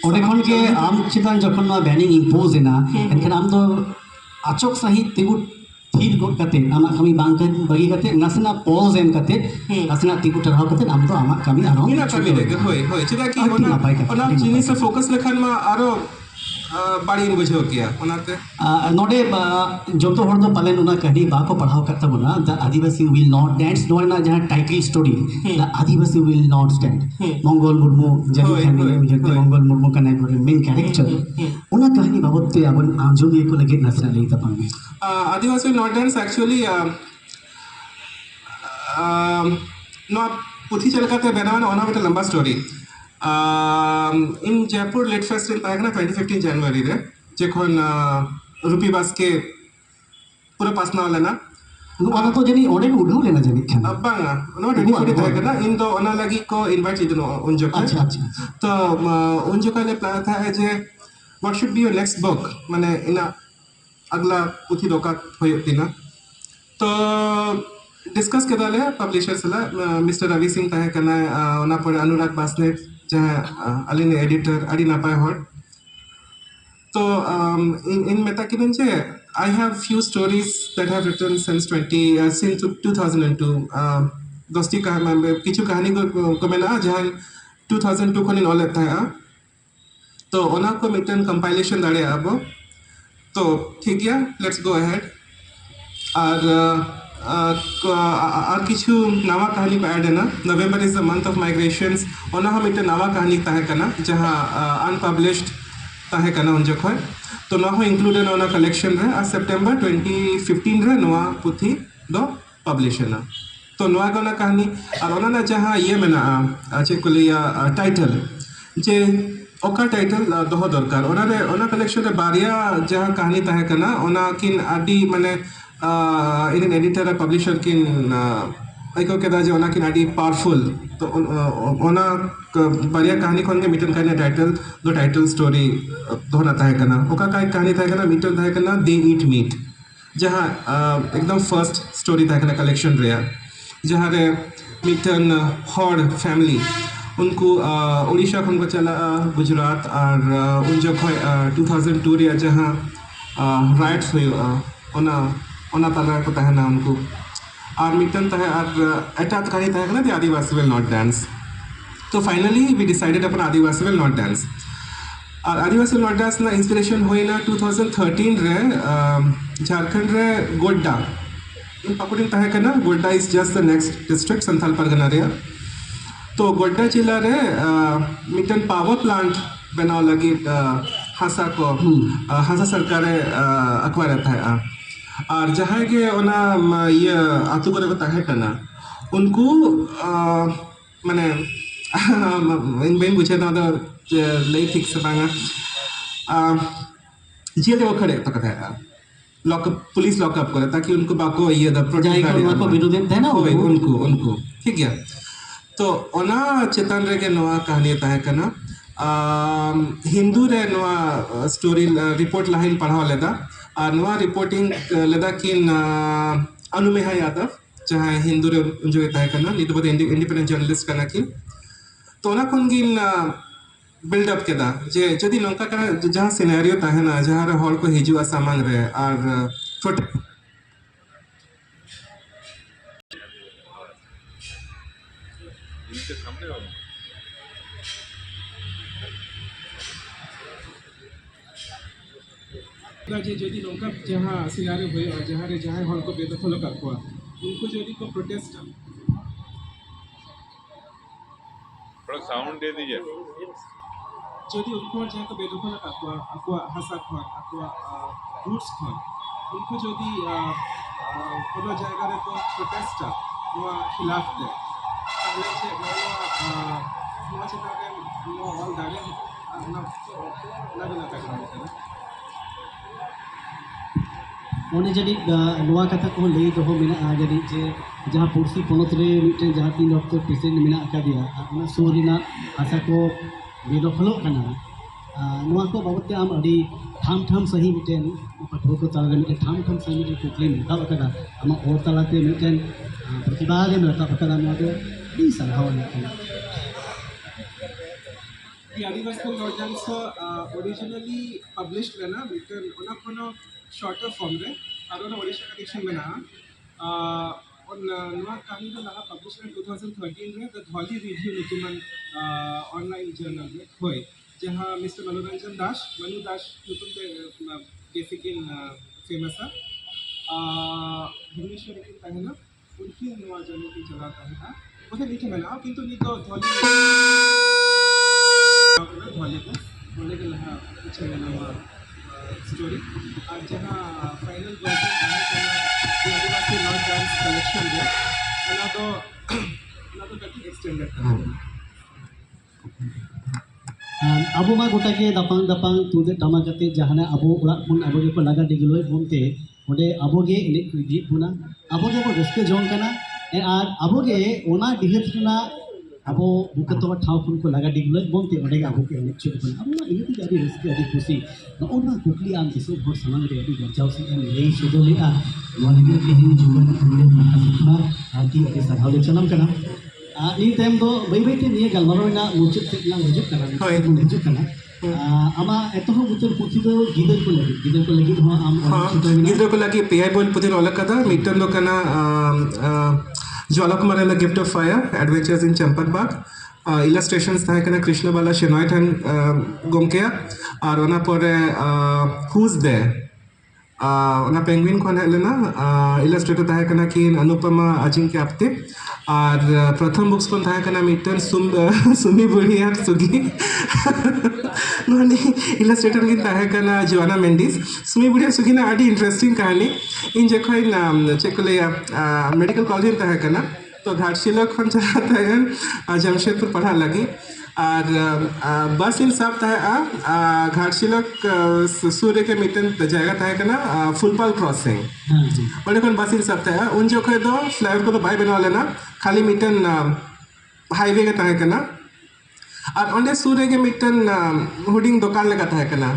ओडे खन के आम चितान जखन ना बैनिंग इम्पोज एना एनखन आम दो अचोक सही तिगु थीर गोट कते आमा कमी बांग कर बगी कते नसना पॉज एम कते नसना तिगु टराव कते आम दो आमा कमी आरो ina kami dege hoy chida ki ona jinis focus lekhan ma aro bari in bujho kiya onate नोडे जो तो हर दो पालन उना कहानी बा को पढ़ाओ करता बोला the Adivasi will not dance नो ना जहां title story the Adivasi will not stand Mangal Murmu जनी खानी मुझे मंगल मुर्मू का नाम मेन कैरेक्टर उना कहानी बाबत ते अब आजो ये को लगे नसना नहीं तपन में आदिवासी नॉट डांस एक्चुअली नो पुथी चलकाते बनावन ओना बेटा लंबा story in Jaipur lit fest इन ताकना 2015 जनवरी रे जखन रूपी बास के पूरा पासना लेना ओना तो जनी ओडे उड़ो लेना जनी खान बांगा नो रेडी फॉर ताकना इन तो ओना लगी को इनवाइट लिदनो उन जगह अच्छा अच्छा तो उन जगह ने प्लान था है जे what should be your next book माने इना अगला पुथी दोका होयतिना तो डिस्कस के दाले पब्लिशर सला मिस्टर रवि सिंह ताहे कना ओना पर अनुराग बासनेट जहाँ अलिन एडिटर अड़ी नापाय हर तो इन मेता किन जे I have few stories that have written since 2002 दोस्ती का किछु कहानी को मेना जहाँ 2002 खन इन लेता है तो ओना को मिटन कंपाइलेशन दाड़े अब तो ठीक है लेट्स गो अहेड और किछु नवा कहानी को ऐड है ना November is the month of migrations ओना हम इतना नवा कहानी ताहे कना जहाँ अनपब्लिश्ड ताहे कना उन जगह तो ना हो इंक्लूडेड ओना कलेक्शन रे आ सितंबर 2015 रे नवा पुथी दो पब्लिश है ना तो नवा ओना कहानी और ओना ना जहाँ ये मेना अच्छे को लिया टाइटल जे ओका टाइटल दोहो दरकार ओना कलेक्शन रे बारिया जहाँ कहानी ताहे कना ओना किन आदि माने इन एडिटर और पब्लिशर किन आइको केदा जे ओना किन आदि पावरफुल तो ओना बारिया कहानी खन के मिटन कने टाइटल स्टोरी दोना ताहे कना ओका काय कहानी ताहे कना मिटन ताहे कना दे ईट मीट जहाँ एकदम फर्स्ट स्टोरी ताहे कना कलेक्शन रे जहाँ रे मिटन हॉर्ड फैमिली उनको उड़ीसा खन को चला गुजरात और उन जगह 2002 रे जहाँ राइट्स हुई ओना ताला को तहना उनको और मिटन तह और एटा कहानी तह ना आदिवासी विल नॉट डांस तो फाइनली वी डिसाइडेड अपन आदिवासी विल नॉट डांस और आदिवासी विल नॉट डांस ना इंस्पिरेशन हुई ना 2013 रे झारखंड रे गोड्डा इन पकुड़िन तह करना Godda is just the next district Santhal Pargana रे तो गोड्डा जिला रे मिटन पावर प्लांट बनाव लगी हासा को हासा सरकार अखबार रहता है और जहाँ के ओना ये आतु करे को ताहे कना उनको माने इन बेन बुझे ना तो लई ठीक से बांगा जेल रे खड़े तो कथा है लॉकअप पुलिस लॉकअप करे ताकि उनको बाको ये द जाय को नवा को विरोधन थे ना होय उनको ठीक गया तो ओना चेतन रे के नवा कहानी ताहे कना हिंदू रे नवा स्टोरी रिपोर्ट लाइन पढ़ाव लेदा और नवा रिपोर्टिंग लेदा किन अनुमेहा यादव जहाँ हिंदू रे जो ताहे कना नित बद इंडिपेंडेंट जर्नलिस्ट कना किन तो ओना खन गिन बिल्डअप केदा जे जदि नंका का जहाँ सिनेरियो ताहेना जहाँ रे हॉल को हिजुआ सामान रे और छोटे जे जदि नंका जहाँ सिनेरियो होय और जहाँ रे जहाँ हॉल को बेदखल कर को उनको जदि को प्रोटेस्ट थोड़ा साउंड दे दीजिए যদি উনকো জায়গা বেদখল আকwa আকwa হাসা খান আকwa রুটস খান উनको যদি কোনো জায়গায় তো প্রোটেস্ট নোয়া খিলাফ দে তাহলে সে নোয়া চেতাকে নোয়া অল দাঁড়িয়ে না লাগনা কাকা उन्हें जड़ी नवा कथा को ले दो मेना जड़ी जे जहाँ पुरसी पोनत रे मिटे जहाँ 3 हफ्ते प्रेसिडेंट मेना अकादिया अपना सोरिना आशा को बेदखलो कना नवा को बाबते आम अड़ी ठाम सही मिटेन पठो को ताला मिटे ठाम सही मिटे कुकली मिटा कदा आमा और तालाते मिटेन प्रतिभा ले मिटा कदा ना तो दी सहाव ने The Adivasi Ordinance originally published है ना written उन्हें कोनो shorter form रे और उन्हें ओडिशा edition में ना और नवा कहानी तो लगा publish में 2013 रे the Dholi Review नितुमन online journal में होए जहाँ Mr. मनोरंजन दास मनु दास नितुम पे basic in famous है भुवनेश्वर की कहानी ना उनकी नवा journal की चलाता है ना उसे लिखे में ना किंतु नहीं तो धौली बोले के लहा कुछ है ना स्टोरी आज जहाँ फाइनल वर्जन है जो आदिवासी नॉट डांस कलेक्शन है ना तो काफी एक्सटेंडेड है अबो मा गोटा के दपांग तुदे टमा कते जहाना अबो उड़ा पुन अबो के को लगा डिगलोय बोनते ओडे अबो गे इने जी पुना अबो के को रस्के जोन कना और अबो गे ओना डिहेतना अबो बुकतो ठाव पुन को लगा डिगलोय बोनते ओडे अबो के इने चुप पुन अबो इने ती अबी रस्के अबी खुशी ओना कुकली आम दिसो भोर समान रे अबी गरजाव से एम लेई सुदोलिया मोलगे के हिन जुवन पुने माखा आती अबी सहाव ले चलम कना नी टाइम दो बै बै ते निये गलमारोना मुचुत से लांग हिजुक कना होय हिजुक कना आमा एतो उतर पुथि दो गिदर को लगी हो आम गिदर को लगी पेआई बोल पुथि रोला कदा मिटन दो कना Jwala Kumar and the gift of fire adventures in Champakbagh illustrations था कना कृष्ण बाला शेनॉयथन गोमकेया और ओना परे हुज दे ओना पेंगुइन कोन हेलेना इलास्ट्रेटर था कना कि अनुपमा अजिंक्य आपते और प्रथम बुक्स कोन था कना मिटन सुमी बुढ़िया सुगी नोनी इलास्ट्रेटर की था कना जोना मेंडिस सुमी बुढ़िया सुगी ना आडी इंटरेस्टिंग कहानी इन जखोइन चेकलिया मेडिकल कॉलेज था कना तो घाटशिला खन चलाता है जमशेदपुर पढ़ा लगी और बस इन सब था घाटशिला सूर्य के मिटन जगह था कना फुलपाल क्रॉसिंग और देखो बस इन सब था उन जो खै दो फ्लाईओवर को तो बाय बना लेना खाली मिटन हाईवे का था कना और ओंडे सूर्य के मिटन हुडिंग दुकान लगा था कना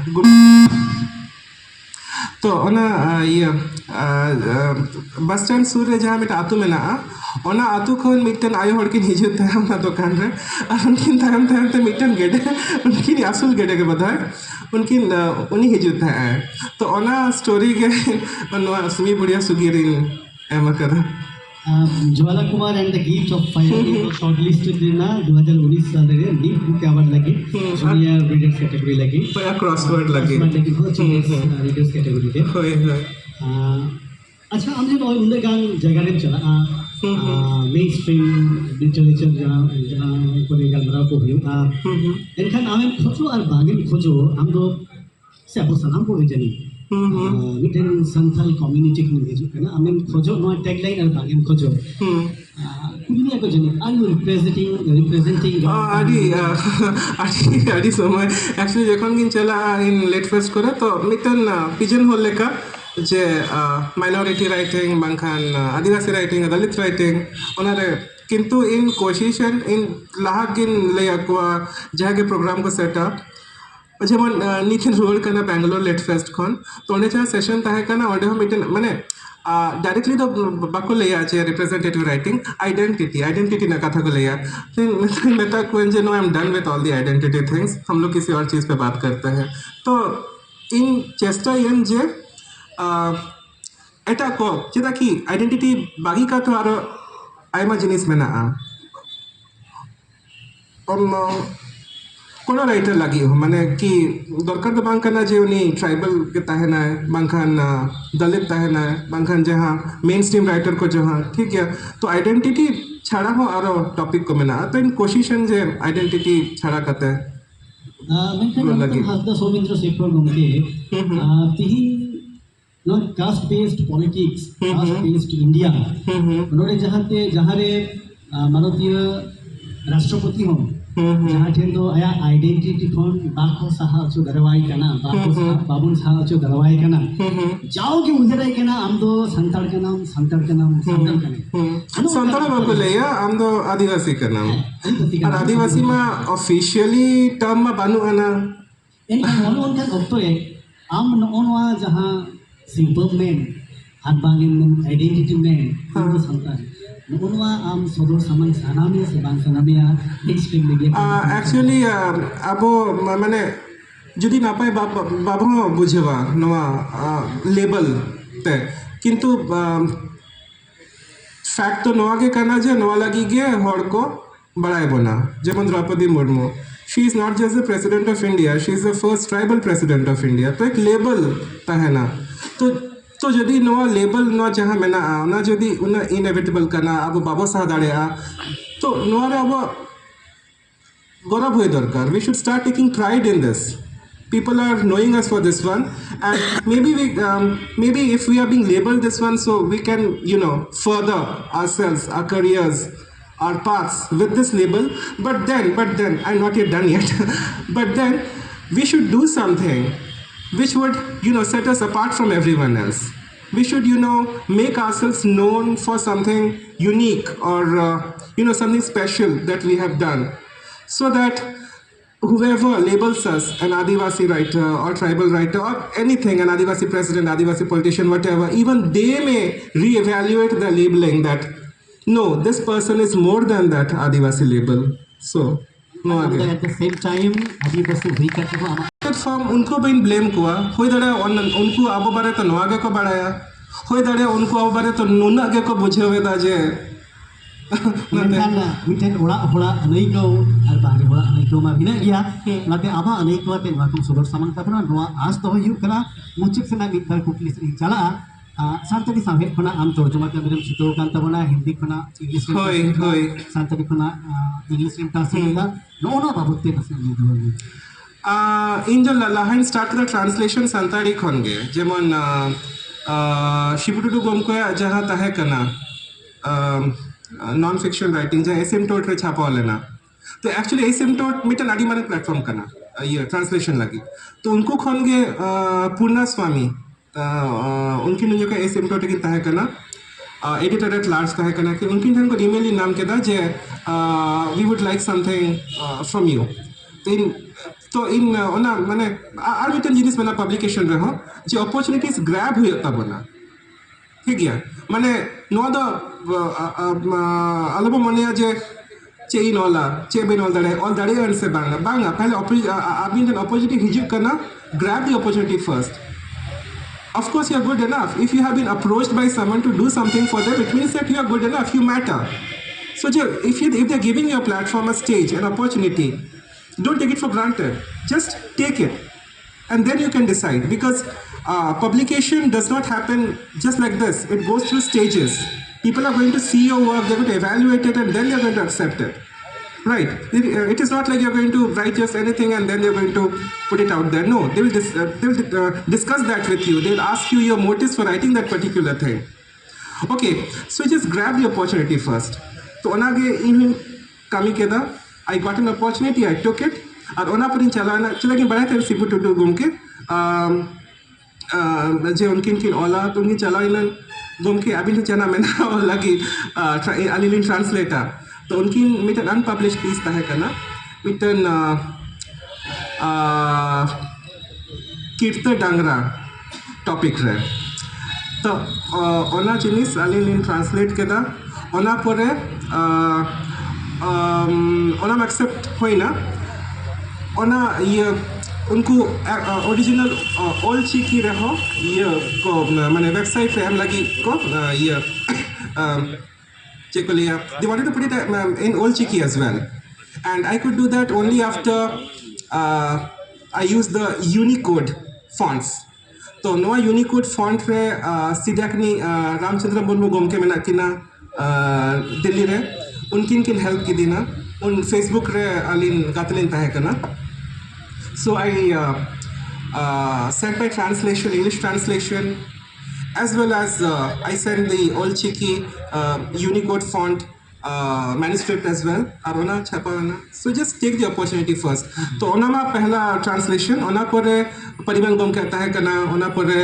तो ओना ये बस स्टैंड सूर्य जहाँ मिट आतु में ना ओना आतु खन मिटन आयो हड़ किन हिजुत है हमना दुकान रे और उनकिन तायम ते मिटन गेडे उनकिन आसुल गेडे के बधाय उनकिन उनी हिजुत है तो ओना स्टोरी के ओना सुमी बुढ़िया सुगिरिन एम कदा Jwala Kumar and the gift of fire shortlisted ना 2019 साल रे लीड बुक अवार्ड लगी जूनियर रीडर्स कैटेगरी लगी क्रॉसवर्ड लगी रीडर्स कैटेगरी के होय अच्छा हम जो उन्हें गान जगह रे चला मेन स्ट्रीम लिटरेचर जहाँ को गलमरा को भी एनखान आमें खोजो और बागिन खोजो हम दो से अब सलाम को जनी मिटन संथाल कम्युनिटी को हिजुक ना आमें खोजो नो टैगलाइन और बागिन खोजो कुलिया ko jani are you representing ᱟᱹᱰᱤ ᱥᱚᱢᱚᱭ ᱮᱠᱪᱩᱭᱮᱞᱤ ᱡᱚᱠᱷᱚᱱ ᱜᱤᱧ ᱪᱟᱞᱟᱜᱼᱟ ᱤᱧ ᱞᱮᱴ ᱯᱷᱮᱥᱴ ᱠᱚᱨᱮ ᱛᱚ ᱢᱤᱫᱴᱮᱱ ᱯᱤᱡᱮᱱ ᱦᱳᱞ ᱞᱮᱠᱟ ᱡᱮ ᱢᱟइनॉरिटी राइटिंग बांखान आदिवासी राइटिंग दलित राइटिंग ओनारे किंतु इन कोशिशन इन लाहा गिन ले अकुआ जहाँ के प्रोग्राम को सेटअप जेमन निथिन रुआर कना बेंगलोर लेट फेस्ट खन तो ओंडे जहाँ सेशन ताहे कना ओंडे हम मिटन माने डायरेक्टली तो बाको लेया जे रिप्रेजेंटेटिव राइटिंग आइडेंटिटी ना कथा को लेया फिर मेटा क्वेंजे no I am done with all the identity things हम लोग किसी और चीज़ पे बात करते हैं तो इन चेष्टा इन जे एटा को चेदा कि आइडेंटिटी बागी का तो आरो आयमा जिनिस मेना कोनो राइटर लगी हो माने कि दरकार तो बांग करना जे उनी ट्राइबल के ताहेना है बांखान दलित ताहेना है बांखान जहाँ मेन स्ट्रीम राइटर को जहाँ ठीक है तो आइडेंटिटी छाड़ा हो आरो टॉपिक को मेना तो इन कोशिशन जे आइडेंटिटी छाड़ा करते हैं menkan hasda somindra sekhar gomke tihi not caste based politics caste based India nore jahare manotiya rashtrapati hon जहाँ ठेन तो आया आइडेंटिटी खन बाको साहा चो दरवाई कना बाबुन साहा चो दरवाई कना जाओ के उजराई कना हम तो संताड़ का नाम संताड़ कना संताड़ बाको लेया हम तो आदिवासी का नाम और आदिवासी में ऑफिशियली टर्म में बानु आना इन मोनो उनका ऑक्टो है आम नोनवा जहाँ सिंपल मैन हाथ बांगिन आइडेंटिटी मैन हम तो संताड़ नोनवा आम सदर सामान सानामिया से बांग सानामिया एक्सट्रीम मीडिया एक्चुअली अबो माने जुदी ना पाए बाबा बुझेवा नवा लेबल ते किंतु फैक्ट तो नवा के करना जे नवा लगी गे हर को बढ़ाए बना जेमन Droupadi Murmu she is not just the president of India she is the first tribal president of India तो एक लेबल तहना तो जदि नवा लेबल न जहाँ मेना ना जदि उन इनएविटेबल करना अब बाबा साह दाड़ेया तो नवा रे अब गौरव होय दरकार we should start taking pride in this people are knowing us for this one and maybe if we are being labeled this one so we can further ourselves our careers our paths with this label but then I'm not yet done yet but then we should do something which would set us apart from everyone else. We should make ourselves known for something unique or something special that we have done so that whoever labels us an Adivasi writer or tribal writer or anything, an Adivasi president, Adivasi politician, whatever, even they may reevaluate the labeling that no, this person is more than that Adivasi label. So no again. At the same time Adivasi bhi karte ko platform उनको भी blame कुआ हो दड़े उनको अब बारे तो नवागे को बढ़ाया हो दड़े उनको अब बारे तो नुनागे को बुझे हुए दाजे मिटेन ओड़ा ओड़ा अनई को और बाहरी ओड़ा अनई को मा बिना गया नाते आबा अनई को ते नवा को सुगर सामान ताबना नवा आज तो हुई करा मुचिक से ना मिटर कुकली से चला सानताली साहेब खना आम तर्जुमा के मेरे सितो कान तबना हिंदी खना इंग्लिश होय सानताली खना इंग्लिश में ट्रांसलेट नोना बाबते नसे दो इन जो लाहाइन स्टार्ट द ट्रांसलेशन संताड़ी खन गे जेमन शिबुडुडु गमको जहाँ ताहे कना नॉन फिक्शन राइटिंग जहाँ एसिम्टोट रे छापा लेना तो एक्चुअली एसिम्टोट मिटन आदि माने प्लेटफॉर्म कना ये ट्रांसलेशन लगी तो उनको खन गे पूर्णा स्वामी उनकी जो का एसिम्टोट की ताहे कना एडिटर एट लार्ज ताहे कना कि उनकी ठन को ईमेल नाम के दा जे we would like something from you तो इन ओना माने आर मिटन जिनिस बना पब्लिकेशन रे हो जे अपॉर्चुनिटीज ग्रैब हुई बना ठीक है माने नो द अलबो मने जे चे नोला चे बे नोल दड़े अन से बांगा पहले आबिन अपॉर्चुनिटी हिजुक करना grab the opportunity first of course you are good enough if you have been approached by someone to do something for them it means that you are good enough you matter so if they are giving you a platform a stage an opportunity don't take it for granted just take it and then you can decide because publication does not happen just like this it goes through stages people are going to see your work they're going to evaluate it and then they're going to accept it right it is not like you're going to write just anything and then they're going to put it out there no they will discuss that with you they'll ask you your motives for writing that particular thing okay so just grab the opportunity first तो ओनागे इन कमी केदा I got an opportunity I took it और ओना पर चलाना चला कि बड़ा तेरे सिपु टुटू घूम के जे उनकिन किन ओला तो उनकी चला इन घूम के अभी तो चना मैंने लगी अलिलिन ट्रांसलेटर तो उनकी मिटन अनपब्लिश पीस तहे करना मिटन कीर्त डांगरा टॉपिक रे तो ओना जिनिस अलिलिन ट्रांसलेट केदा ओना परे ओना एक्सेप्ट होइना ओना ये उनको ओरिजिनल ओल्ड चिकी रहो ये को माने वेबसाइट पे हम लगी को ये check लिया they wanted to put it in old Chiki as well and I could do that only after I used the Unicode fonts तो नवा Unicode font रे सिदाकनी रामचंद्र मुर्मू गोमके में किना दिल्ली रे उनकिन किन हेल्प की दीना उन फेसबुक रे अलिन गातलिन तहे कना so I sent my translation English translation as well as I sent the old Chiki Unicode font manuscript as well arona chapana so just take the opportunity first तो ओना मा पहला translation ओना परे परिमल गम कहता है कना ओना परे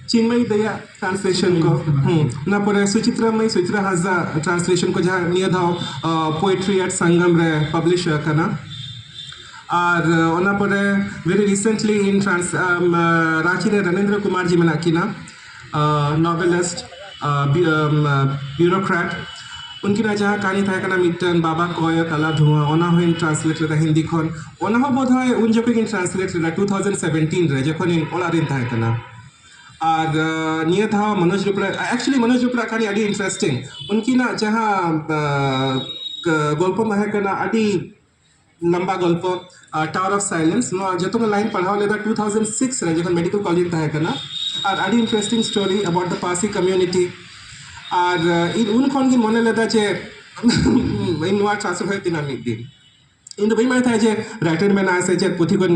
चिन्मयी दया ट्रांसलेशन को ना परे सुचित्रा हाजा ट्रांसलेशन को जहाँ निया था पोएट्री एट संगम रे पब्लिश करना और ओना परे वेरी रिसेंटली इन रांची रे रणेंद्र कुमार जी मना किना नॉवेलिस्ट ब्यूरोक्रेट उनकी ना जहाँ कहानी था करना मिटन बाबा कोय काला धुआं ओना हो इन ट्रांसलेट रहता हिंदी खन ओना हो बोध है उन जो इन ट्रांसलेट रहता 2017 रे जखन इन ओला दिन था करना और निया था मनोज रुपड़ा एक्चुअली मनोज रुपड़ा कहानी अड़ी इंटरेस्टिंग उनकी ना जहाँ गल्प में करना अड़ी लंबा गल्प टावर ऑफ साइलेंस जो तो लाइन पढ़ाओ लेदा 2006 रे जखन मेडिकल कॉलेज था करना और अड़ी interesting story about the Pasi community और इन उन खन की मने लेदा जे इन नवा ट्रांसफर है तीन मिड दिन इन भाई मैं था जे राइटर में ना से जे पुथी को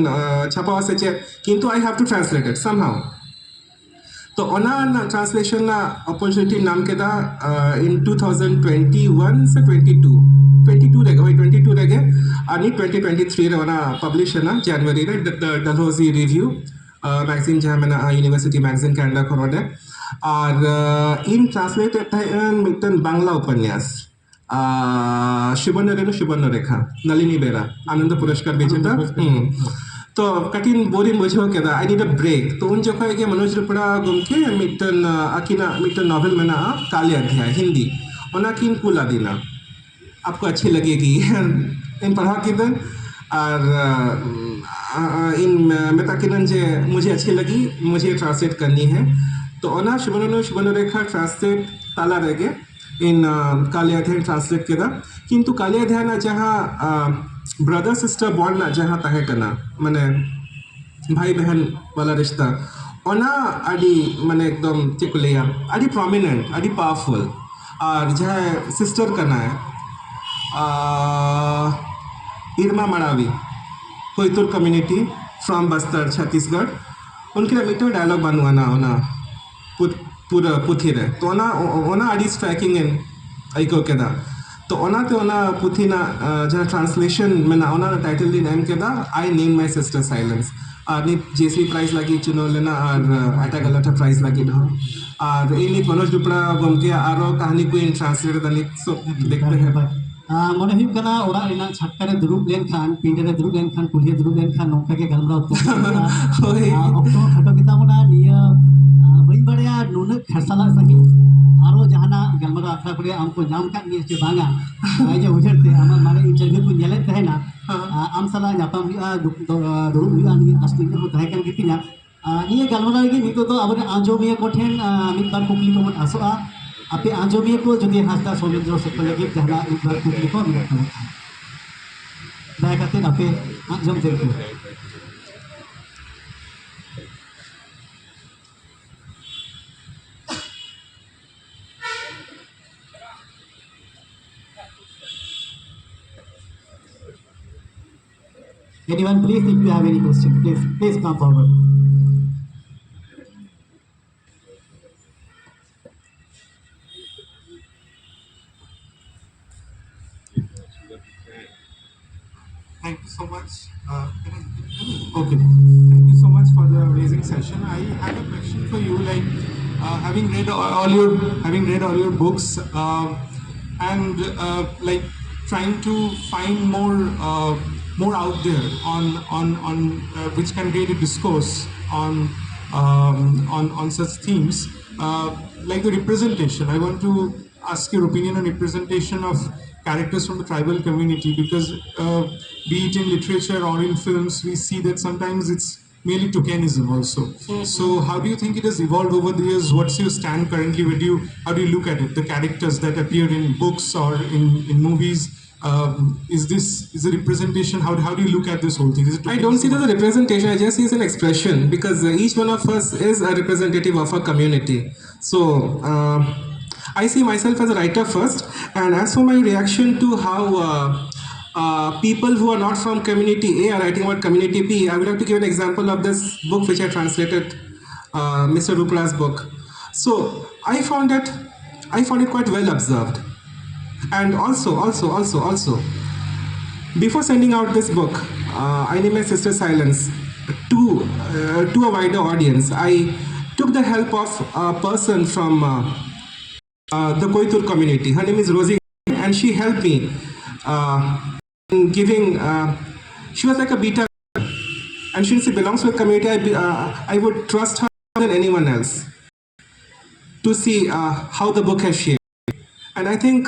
छापा से जे किंतु I have to translate it somehow तो ओना ट्रांसलेशन ना अपॉर्चुनिटी नाम के दा इन 2021 से 22 रहेगा भाई 22 रहेगा और 2023 रे ओना पब्लिश है ना जनवरी रे डलहौजी रिव्यू मैगजीन जहाँ मैंने यूनिवर्सिटी मैगजीन कनाडा खरोडे और इन ट्रांसलेटेड था मिटन बांग्ला उपन्यास सुबर्ण रेखा नलिनी बेरा आनंद पुरस्कार विजेता तो कठिन बोरिंग बुझो के आई नीड अ ब्रेक तो उन जगह के मनोज रुपड़ा गुमके मिटन अकिना मिटन नॉवेल में ना काले अध्याय हिंदी ओना किन कुला देना आपको अच्छी लगेगी इन पढ़ा के दिन और इन मेताकिनन जे मुझे अच्छी लगी मुझे ट्रांसलेट करनी है तो ओना सुबर्ण रेखा ट्रांसलेट ताला रह गए इन काले अध्याय ट्रांसलेट के दा किंतु काले अध्याय ना जहाँ ब्रदर सिस्टर बॉन्ड ना जहाँ तहे करना माने भाई बहन वाला रिश्ता ओना अड़ी माने एकदम चिकुलिया अड़ी प्रोमिनेंट अड़ी पावरफुल और जहाँ सिस्टर करना है इरमा मड़ावी कोयतुर कम्युनिटी फ्रॉम बस्तर छत्तीसगढ़ उनके मीटर डायलॉग बनवाना ओना पूरा पुथी रे तो ओना अड़ी स्ट्राइकिंग इन आइको केदा तो ओना ते ओना पुथी ना जहाँ ट्रांसलेशन में ना ओना टाइटल दी नेम केदा I name my sister silence और नी जेसी प्राइज लगी चुनो लेना और आटा गलत प्राइज लगी ना और इन मनोज रुपड़ा गम के आरो कहानी को इन ट्रांसलेट दनी सो देखते हैं मने हुई कना ओरा रेना छक्का रे दुरुब लेन खान पिंडे रे दुरुब लेन खान कुलिया दुरुब लेन खान नोका के गलमरा तो होय ऑक्टो खटो किता मोना निया बई बड़या नुन खरसला सही आरो जहाना गलमरा आखरा करे हमको नाम का निया जे बांगा आई जे उजरते आमा मारे इंटरव्यू को नेले तहेना आम सला जापाम हुआ दुरुब हुआ नि असली को तहे kan कितिना निया गलमरा के नितो तो अब आंजोमिया कोठेन मित बार कुकली को आसोआ आपे आंजोमिया को जदि हासदा सौमित्र सकल लगे जहाना एक बार कुकली को मिलता दाया करते आपे आंजोम देखो Anyone, please, if you have any question, please come forward. Thank you so much. Okay. Thank you so much for the amazing session. I have a question for you. Like, having read all your books, and like trying to find more out there on which can create a discourse on such themes, like the representation. I want to ask your opinion on representation of characters from the tribal community, because be it in literature or in films, we see that sometimes it's merely tokenism also. So how do you think it has evolved over the years? What's your stand currently? How do you look at it? The characters that appear in books or in movies, is a representation? How do you look at this whole thing? Is it I don't see it as a representation. I just see it as an expression, because each one of us is a representative of a community. So I see myself as a writer first, and as for my reaction to how people who are not from community A are writing about community B, I would like to give an example of this book which I translated, Mr. Rupra's book. So I found it quite well observed, and also. Before sending out this book, I named my Sister Silence to a wider audience. I took the help of a person from the Koitur community. Her name is Rosie, and she helped me in giving. She was like a beta, and since she belongs to a community, I would trust her more than anyone else to see how the book has shaped. And I think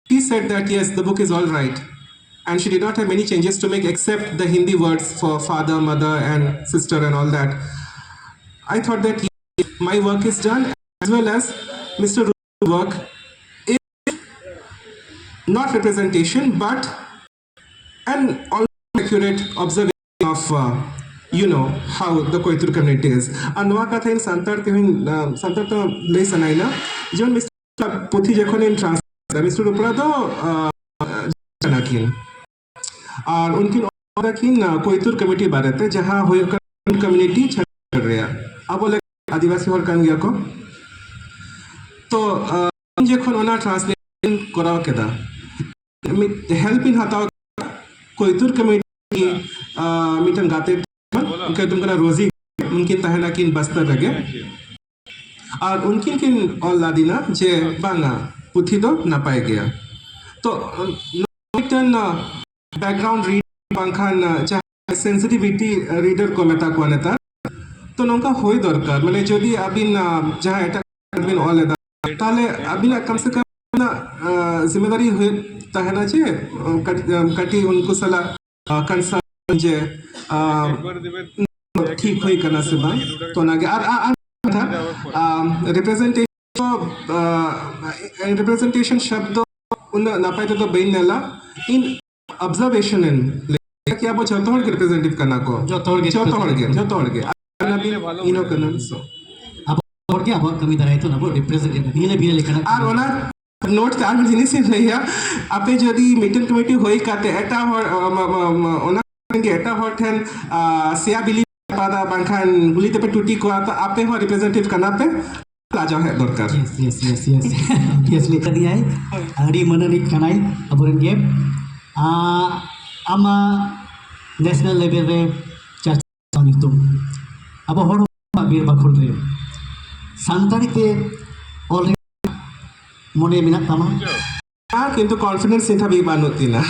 she said that yes, the book is all right. And she did not have many changes to make except the Hindi words for father, mother, and sister, and all that. I thought that yes, my work is done, as well as Mr. Ru's work is not representation, but an almost accurate observation of how the Koitur community is. And noa katha in Santar to lay sanaina. John Mr. Puthi jekhon in translate, Mr. Rupra to Chanakin. और उनकी Koytur committee बारे जहाँ community कर रहे हैं अब बोले आदिवासी हर कान गया को तो जखन ओना ट्रांसलेशन कराओ केदा हेल्प इन हताओ कोयतुर कमेटी मिटन गाते उनके तुमकना रोजी उनकी तहना किन बस्तर लगे और उनकी किन और लादिना जे बांगा पुथी दो ना पाए गया तो मिटन बैकग्राउंड रीड बांखान चाहे सेंसिटिविटी रीडर को मेता को नेता तो नौका होई दरकार माने जदि आबिन जहाँ एटा आबिन ऑलेदा ताले आबिन कम से कम ना जिम्मेदारी हुए तहना चे कटी उनको सला कंसर्न जे ठीक हुई करना से बां तो नागे आर था रिप्रेजेंटेशन शब्द उन नापाई तो बेन नेला इन observation in कि आप जो तोड़ के representative करना को जो तोड़ के इनो करना सो अब और क्या बहुत कमी तरह है तो ना वो रिप्रेजेंटेटिव भी लिखना और ओना नोट तार में जिनिस नहीं है आपे जदी मीटिंग कमेटी होई काते एटा और ओना के एटा हॉट है सिया बिली पादा बांखान गुली ते पे टूटी को आता आपे हो रिप्रेजेंटेटिव करना पे लाजो है दरकार यस लिख दिया है आड़ी मननिक कनाई अबरन गेम आमा नेशनल लेवल रे चर्चा नितुम अब हर बीर बाखुल रे सांताड़ी ते ऑलरेडी मोने मिना तमा किंतु कॉन्फिडेंस इथा भी बानुती ना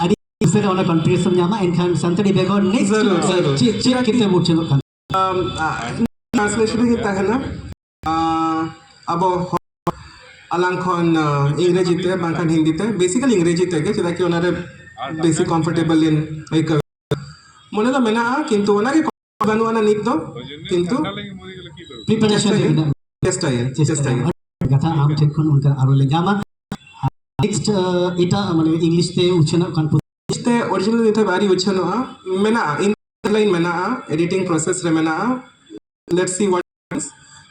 आड़ी इसे वाला कॉन्फिडेंस न्यामा इनखान सांताड़ी बेगोर नेक्स्ट जरूर चेक कितने मुझे लोग ट्रांसलेशन कितना है ना अब अलंखन इंग्रेजी ते बांखान हिंदी ते बेसिकली इंग्रेजी ते के चला कि उनारे बेसिक कंफर्टेबल इन एक मने तो मेना किंतु ओना के बानुआना निक दो किंतु प्रिपरेशन चेष्टा कथा आम ठीक कोन उनका आरो ले जामा नेक्स्ट इटा माने इंग्लिश ते उछना कॉन्फिडेंस ते ओरिजिनल इथा बारी उछनो मेना इन लाइन मेना एडिटिंग प्रोसेस रे मेना लेट्स सी व्हाट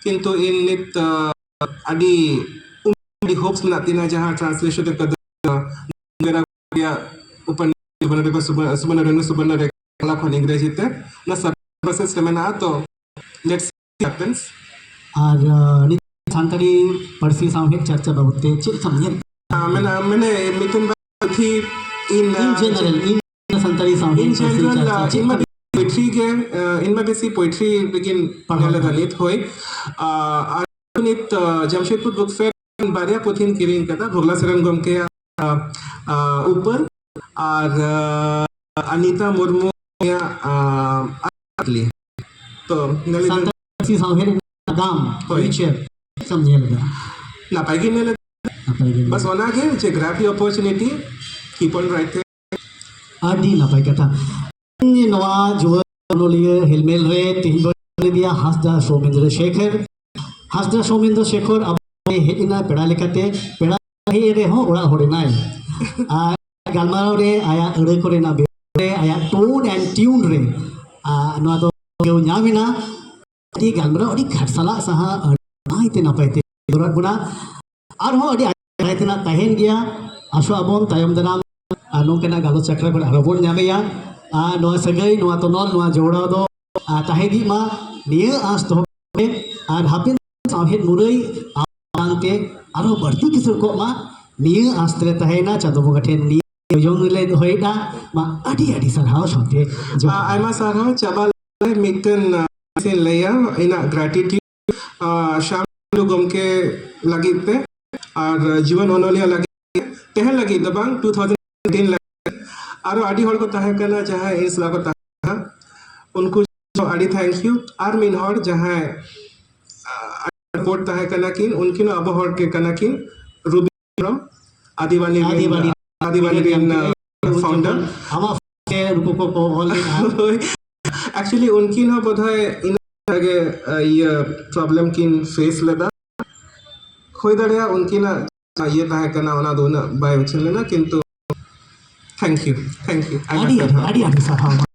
किंतु इन नित अडी होप्स नातिना जहाँ ट्रांसलेशन कर मेरा या ऊपर सुबह को सुबह रे कला खन इंग्रेजी ते ना सब प्रोसेस में ना तो लेट्स सी हैपेंस और सांताड़ी पड़सी सामने चर्चा बहुते चित समझे मैंने मिथुन थी in general Santali sound in general इनमें पोइट्री के इनमें बेसी पोइट्री बिगिन पढ़ने लगा नित होय नित जमशेदपुर बुक फेयर बारिया पुथिन किरिंग कदा भोगला सरन गम के ऊपर और अनीता मुर्मू या तो संतारी साउंड दाम विचर समझे लगा ना पाएगी ने बस होना के जे grab the opportunity keep on write आदि नपाय कथा नवा जुवा नोलिए हेलमेल रे तिहिन बले दिया हासदा सौमेंद्र शेखर अब हेना पेड़ा लेकाते पेड़ा हे रे हो ओड़ा होरे नाय आ गालमाराव रे आया अड़े करे ना बे आया टोन एंड ट्यून रे नवा दो केउ ᱧᱟᱢᱮᱱᱟ ᱟᱹᱰᱤ ᱜᱟᱞᱢᱟᱨᱟᱣ ᱟᱹᱰᱤ ᱠᱷᱟᱴᱥᱟᱞᱟᱜ ᱥᱟᱦᱟ ᱱᱟᱭᱛᱮ ᱱᱟᱯᱟᱭᱛᱮ ᱫᱚᱨᱟᱫ ᱵᱚᱱᱟ ᱟᱨᱦᱚᱸ ᱟᱹᱰᱤ ᱟᱭᱛᱮᱱᱟᱜ ᱛᱟᱦᱮᱱ ᱜᱮᱭᱟ ᱟᱥᱚᱜ ᱟᱵᱚᱱ ᱛᱟᱭᱚᱢ ᱫᱟᱨᱟᱢ ᱱᱚᱝᱠᱟᱱᱟᱜ ᱜᱟᱞᱚᱪ ᱟᱠᱷᱲᱟ ᱠᱚᱨᱮ ᱟᱨᱦᱚᱸ ᱵᱚᱱ ᱧᱟᱢᱮᱭᱟ ᱱᱚᱣᱟ ᱥᱟᱹᱜᱟᱹᱭ ᱱᱚᱣᱟ ᱛᱚᱱᱚᱞ ᱱᱚᱣᱟ ᱡᱚᱲᱟᱣ ᱫᱚ ᱛᱟᱦᱮᱸ ᱢᱟ ᱱᱤᱭᱟᱹ ᱟᱸᱥ ᱫᱚᱦᱚ ᱟᱨ ᱦᱟᱯᱮᱱ ᱥᱟᱶᱦᱮᱫ ᱢᱩᱨᱟᱹᱭ ᱵᱟᱝᱛᱮ ᱟᱨᱦᱚᱸ ᱵᱟᱹᱲᱛᱤ ᱠᱤᱥᱟᱹᱬ ᱠᱚᱜ ᱢᱟ ᱱᱤᱭᱟᱹ ᱟᱸᱥ ᱛᱮᱞᱮ ᱛᱟᱦᱮᱱᱟ ᱪᱟᱸᱫᱳ ᱵᱚᱸᱜᱟ ᱴᱷᱮᱱ ᱱᱤᱭᱟᱹ ᱡᱚᱢ ᱞᱮ ᱫᱚᱦᱚᱭᱮᱫᱟ ᱢᱟ ᱟᱹᱰᱤ ᱟᱹᱰᱤ ᱥᱟᱨᱦᱟᱣ ᱥᱟᱶᱛᱮ आयमा सारहाव चाबा मिटन से लया इन ग्रेटिट्यूड शाम गमके लगी पे और जीवन ओनोलिया लगी तहन लगी दबांग 2019 आरो आडी हर को ताहे कना जहां इस ला को ताहा उनको आडी थैंक यू आर मिन हर जहां रिपोर्ट ताहे कना किन उनकिन अब हर के कना किन रूबी फ्रॉम आदिवानी रिन फाउंडर हमा के रुको को ऑल एक्चुअली उनकी ना बोधय इन आगे ये प्रॉब्लम किन फेस लेदा होय दड़िया उनकी ना ये ताहे कना ओना दोना बाय चलेना किंतु थैंक यू आडी आडी सारहाव